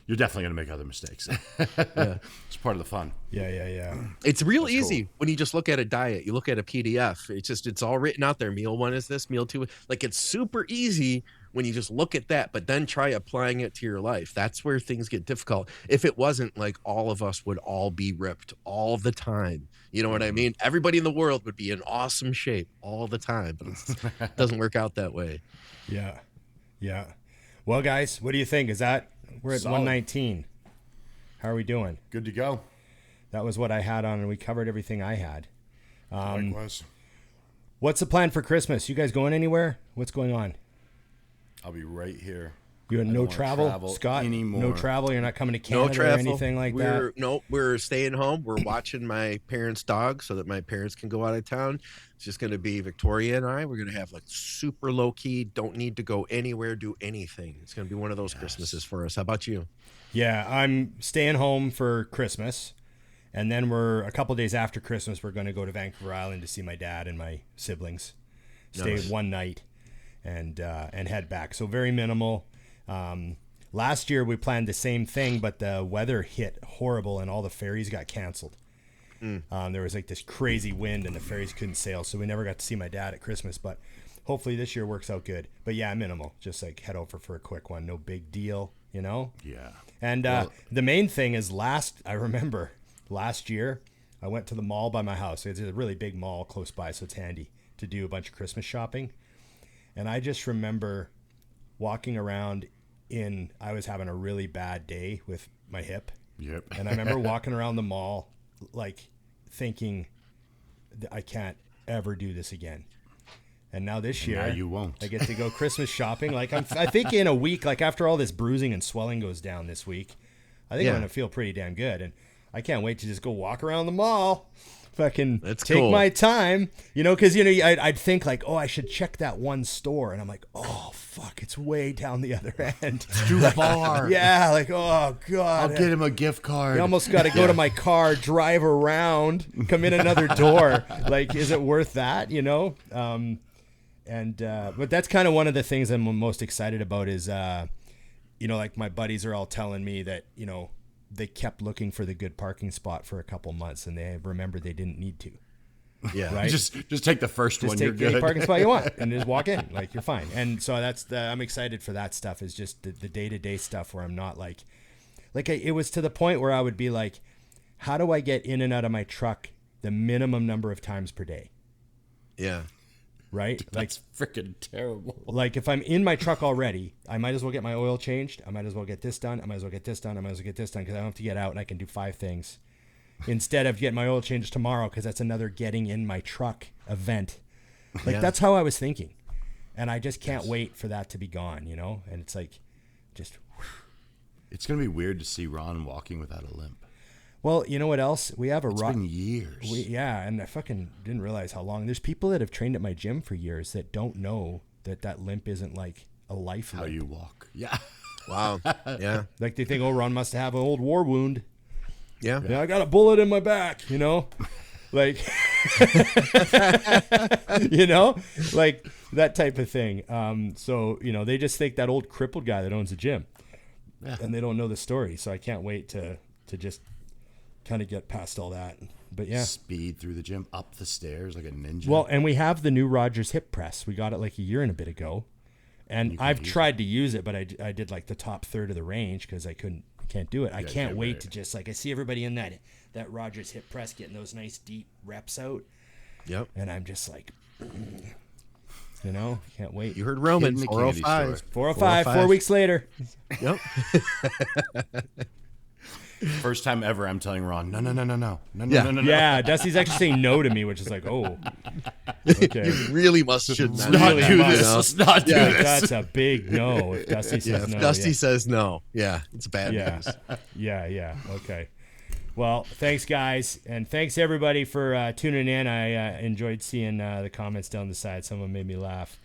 You're definitely going to make other mistakes. It's part of the fun. Yeah. It's real easy when you just look at a diet, you look at a PDF, it's all written out there. Meal 1 is this, meal 2. Like it's super easy when you just look at that, but then try applying it to your life. That's where things get difficult. If it wasn't like all of us would all be ripped all the time. You know what I mean? Everybody in the world would be in awesome shape all the time, but it doesn't work out that way. Yeah. Well, guys, what do you think? We're at Solid. 119. How are we doing? Good to go. That was what I had on, and we covered everything I had. Likewise. What's the plan for Christmas? You guys going anywhere? What's going on? I'll be right here. You had I no don't wanna travel, Scott? anymore. No travel? You're not coming to Canada No travel. or anything like that? No, we're staying home. We're watching my parents' dog so that my parents can go out of town. It's just going to be Victoria and I. We're going to have like super low key, don't need to go anywhere, do anything. It's going to be one of those Christmases for us. How about you? Yeah, I'm staying home for Christmas. And then a couple days after Christmas, we're going to go to Vancouver Island to see my dad and my siblings. Stay one night and head back. So very minimal. Last year we planned the same thing, but the weather hit horrible and all the ferries got canceled. There was like this crazy wind and the ferries couldn't sail, so we never got to see my dad at Christmas. But hopefully this year works out good. But yeah, minimal. Just like head over for a quick one. No big deal, you know? Yeah. And the main thing is I remember last year I went to the mall by my house. It's a really big mall close by, so it's handy to do a bunch of Christmas shopping. And I just remember walking around I was having a really bad day with my hip. Yep. And I remember walking around the mall, like thinking, I can't ever do this again. And now this year, now you won't. I get to go Christmas shopping. Like I think in a week, like after all this bruising and swelling goes down this week, I think I'm going to feel pretty damn good. And I can't wait to just go walk around the mall. Fucking take my time, you know, because, you know, I'd think like, oh, I should check that one store. And I'm like, oh, fuck, it's way down the other end. It's too far. Yeah, like, oh, God. I'll get him a gift card. You almost got to go to my car, drive around, come in another door. Like, is it worth that, you know? But that's kind of one of the things I'm most excited about is, you know, like my buddies are all telling me that, you know, they kept looking for the good parking spot for a couple months and they remembered they didn't need to. Yeah. Right. Just take the first one. You're good. Take the parking spot you want and just walk in. Like you're fine. And so I'm excited for that stuff is just the day-to-day stuff where I'm not it was to the point where I would be like, how do I get in and out of my truck the minimum number of times per day? Yeah. Right? Dude, that's freaking terrible. Like if I'm in my truck already, I might as well get my oil changed. I might as well get this done. I might as well get this done. I might as well get this done because I don't have to get out and I can do 5 things instead of getting my oil changed tomorrow because that's another getting in my truck event. Like that's how I was thinking. And I just can't wait for that to be gone, you know? And it's like just... It's going to be weird to see Ron walking without a limp. Well, you know what else? We have It's been years. And I fucking didn't realize how long. There's people that have trained at my gym for years that don't know that limp isn't like a life limp. How you walk. Yeah. Wow. Yeah. Like they think, oh, Ron must have an old war wound. Yeah. I got a bullet in my back, you know? Like, you know? Like that type of thing. So, you know, they just think that old crippled guy that owns a gym. Yeah. And they don't know the story. So I can't wait to just kind of get past all that. But yeah. Speed through the gym, up the stairs like a ninja. Well, and we have the new Rogers hip press. We got it like a year and a bit ago. And I've tried to use it, but I did like the top third of the range because I can't do it. I can't wait to just like, I see everybody in that Rogers hip press getting those nice deep reps out. Yep. And I'm just like, you know, can't wait. You heard Roman, 405. 405, 4 weeks later. Yep. First time ever I'm telling Ron, no. Yeah, Dusty's actually saying no to me, which is like, oh, okay. You really should not do this. Let's not do this. That's a big no if Dusty says no. If Dusty says no, it's bad news. Yeah, okay. Well, thanks, guys, and thanks, everybody, for tuning in. I enjoyed seeing the comments down the side. Some of them made me laugh.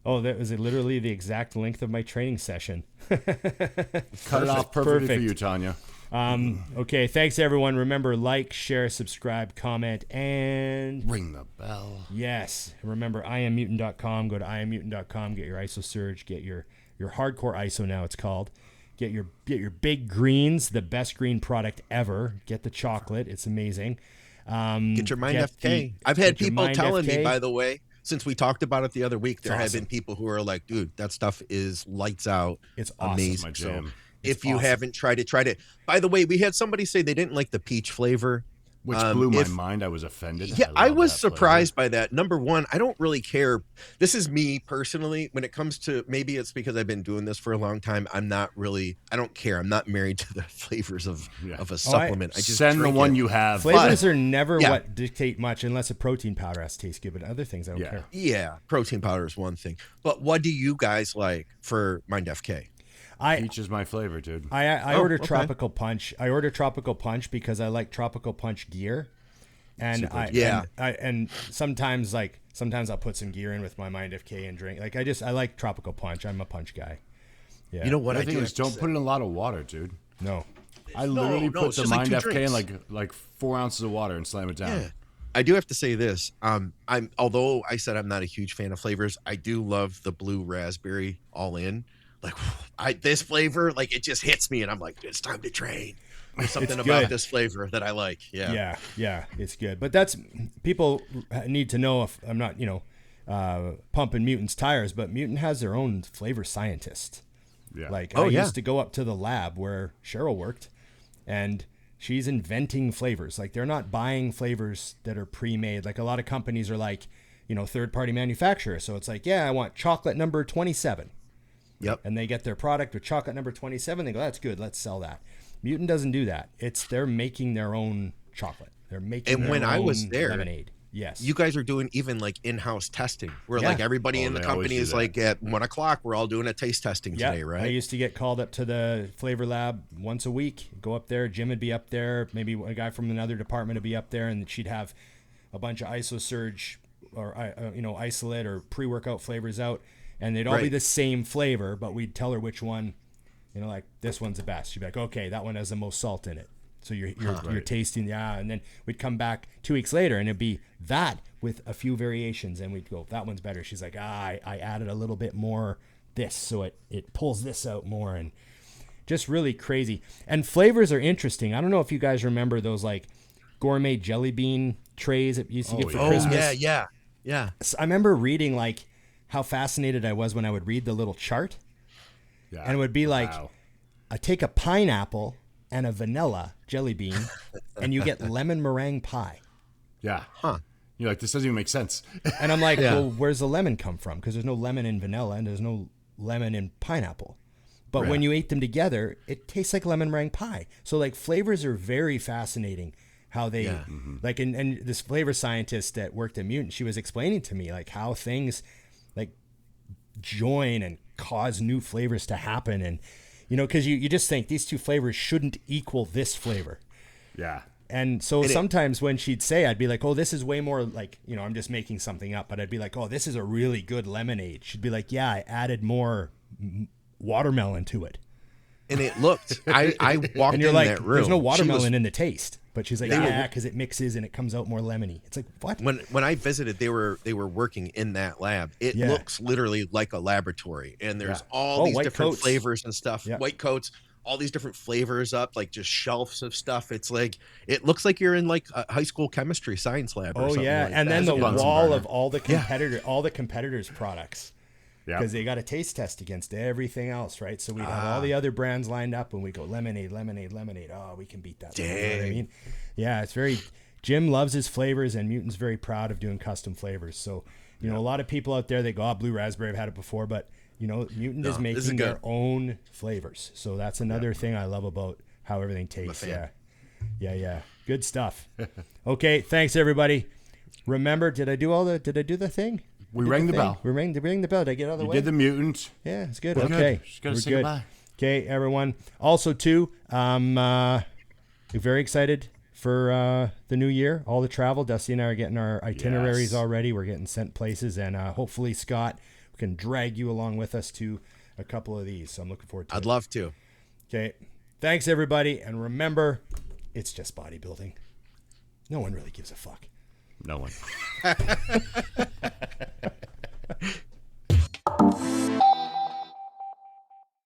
That was literally the exact length of my training session. Cut it off perfectly for you, Tanya. Okay, thanks, everyone. Remember, like, share, subscribe, comment, and... ring the bell. Yes. Remember, IamMutant.com. Go to IamMutant.com. Get your ISO Surge. Get your hardcore ISO now, it's called. Get your big greens, the best green product ever. Get the chocolate. It's amazing. Get your Mind FK. I've had people telling me, by the way, since we talked about it the other week, there have been people who are like, dude, that stuff is lights out. It's awesome. Amazing. So if you haven't tried it. By the way, we had somebody say they didn't like the peach flavor. Which blew my mind. I was offended. Yeah, I love was that surprised by that. Number one, I don't really care. This is me personally. When it comes to, maybe it's because I've been doing this for a long time. I don't care. I'm not married to the flavors of a supplement. I just send the one you have. Flavors are never what dictate much, unless a protein powder has to taste good. But other things, I don't care. Yeah, protein powder is one thing. But what do you guys like for Mind FK? Peach is my flavor, dude. I order Tropical Punch. I order Tropical Punch because I like Tropical Punch gear, and and sometimes I'll put some gear in with my Mind FK and drink. Like I like Tropical Punch. I'm a punch guy. Yeah. You know what? The thing is, don't put in a lot of water, dude. No. I literally put the Mind FK in like 4 ounces of water and slam it down. Yeah. I do have to say this. Although I said I'm not a huge fan of flavors, I do love the blue raspberry all in. Like this flavor, like it just hits me, and I'm like, it's time to train. There's something about this flavor that I like. Yeah, it's good. But that's people need to know. If I'm not, pumping Mutant's tires, but Mutant has their own flavor scientist. Yeah. Like I used to go up to the lab where Cheryl worked, and she's inventing flavors. Like they're not buying flavors that are pre-made. Like a lot of companies are like, third-party manufacturers. So it's like, I want chocolate number 27. Yep. And they get their product with chocolate number 27. They go, that's good. Let's sell that. Mutant doesn't do that. They're making their own chocolate. They're making their own lemonade. Yes. You guys are doing even like in-house testing where like everybody in the company is like at 1:00, we're all doing a taste testing today, right? I used to get called up to the flavor lab once a week, go up there. Jim would be up there. Maybe a guy from another department would be up there, and she'd have a bunch of IsoSurge or, isolate or pre-workout flavors out. And they'd all be the same flavor, but we'd tell her which one, like this one's the best. She'd be like, okay, that one has the most salt in it. So you're tasting, and then we'd come back 2 weeks later, and it'd be that with a few variations, and we'd go, that one's better. She's like, I added a little bit more this, so it pulls this out more, and just really crazy. And flavors are interesting. I don't know if you guys remember those like gourmet jelly bean trays that you used to get for Christmas. Yeah. So I remember reading like how fascinated I was when I would read the little chart. Yeah. And it would be like, I take a pineapple and a vanilla jelly bean, and you get lemon meringue pie. Yeah. Huh. You're like, this doesn't even make sense. And I'm like, well, where's the lemon come from? Because there's no lemon in vanilla, and there's no lemon in pineapple. But when you ate them together, it tastes like lemon meringue pie. So like flavors are very fascinating. How they like, and this flavor scientist that worked at Mutant, she was explaining to me like how things like join and cause new flavors to happen. And, because you just think these two flavors shouldn't equal this flavor. Yeah. And so sometimes when she'd say, I'd be like, oh, this is way more like, I'm just making something up. But I'd be like, oh, this is a really good lemonade. She'd be like, yeah, I added more watermelon to it. And it looked, I walked in that room. There's no watermelon in the taste. But she's like, because it mixes and it comes out more lemony. It's like, what? When I visited, they were working in that lab. It looks literally like a laboratory, and there's all these different flavors and stuff. Yeah. White coats, all these different flavors up, like just shelves of stuff. It's like it looks like you're in like a high school chemistry science lab. Or something like and then the wall of all the competitors' products. Because they got a taste test against everything else, right? So we'd have all the other brands lined up, and we go lemonade. Oh, we can beat that. Dang. You know what I mean? Yeah, it's very. Jim loves his flavors, and Mutant's very proud of doing custom flavors. So, a lot of people out there, they go, blue raspberry, I've had it before, but Mutant is making their own flavors. So that's another thing I love about how everything tastes. Yeah. Good stuff. Okay, thanks everybody. Remember, did I do the thing? We rang the bell. We rang the bell. Did I get out of the way? You did the Mutant. Yeah, it's good. We're okay. Good. Just got to say goodbye. Okay, everyone. Also, too, we're very excited for the new year. All the travel. Dusty and I are getting our itineraries already. We're getting sent places, and hopefully, Scott, we can drag you along with us to a couple of these. So I'm looking forward to it. I'd love to. Okay. Thanks, everybody. And remember, it's just bodybuilding. No one really gives a fuck. No one.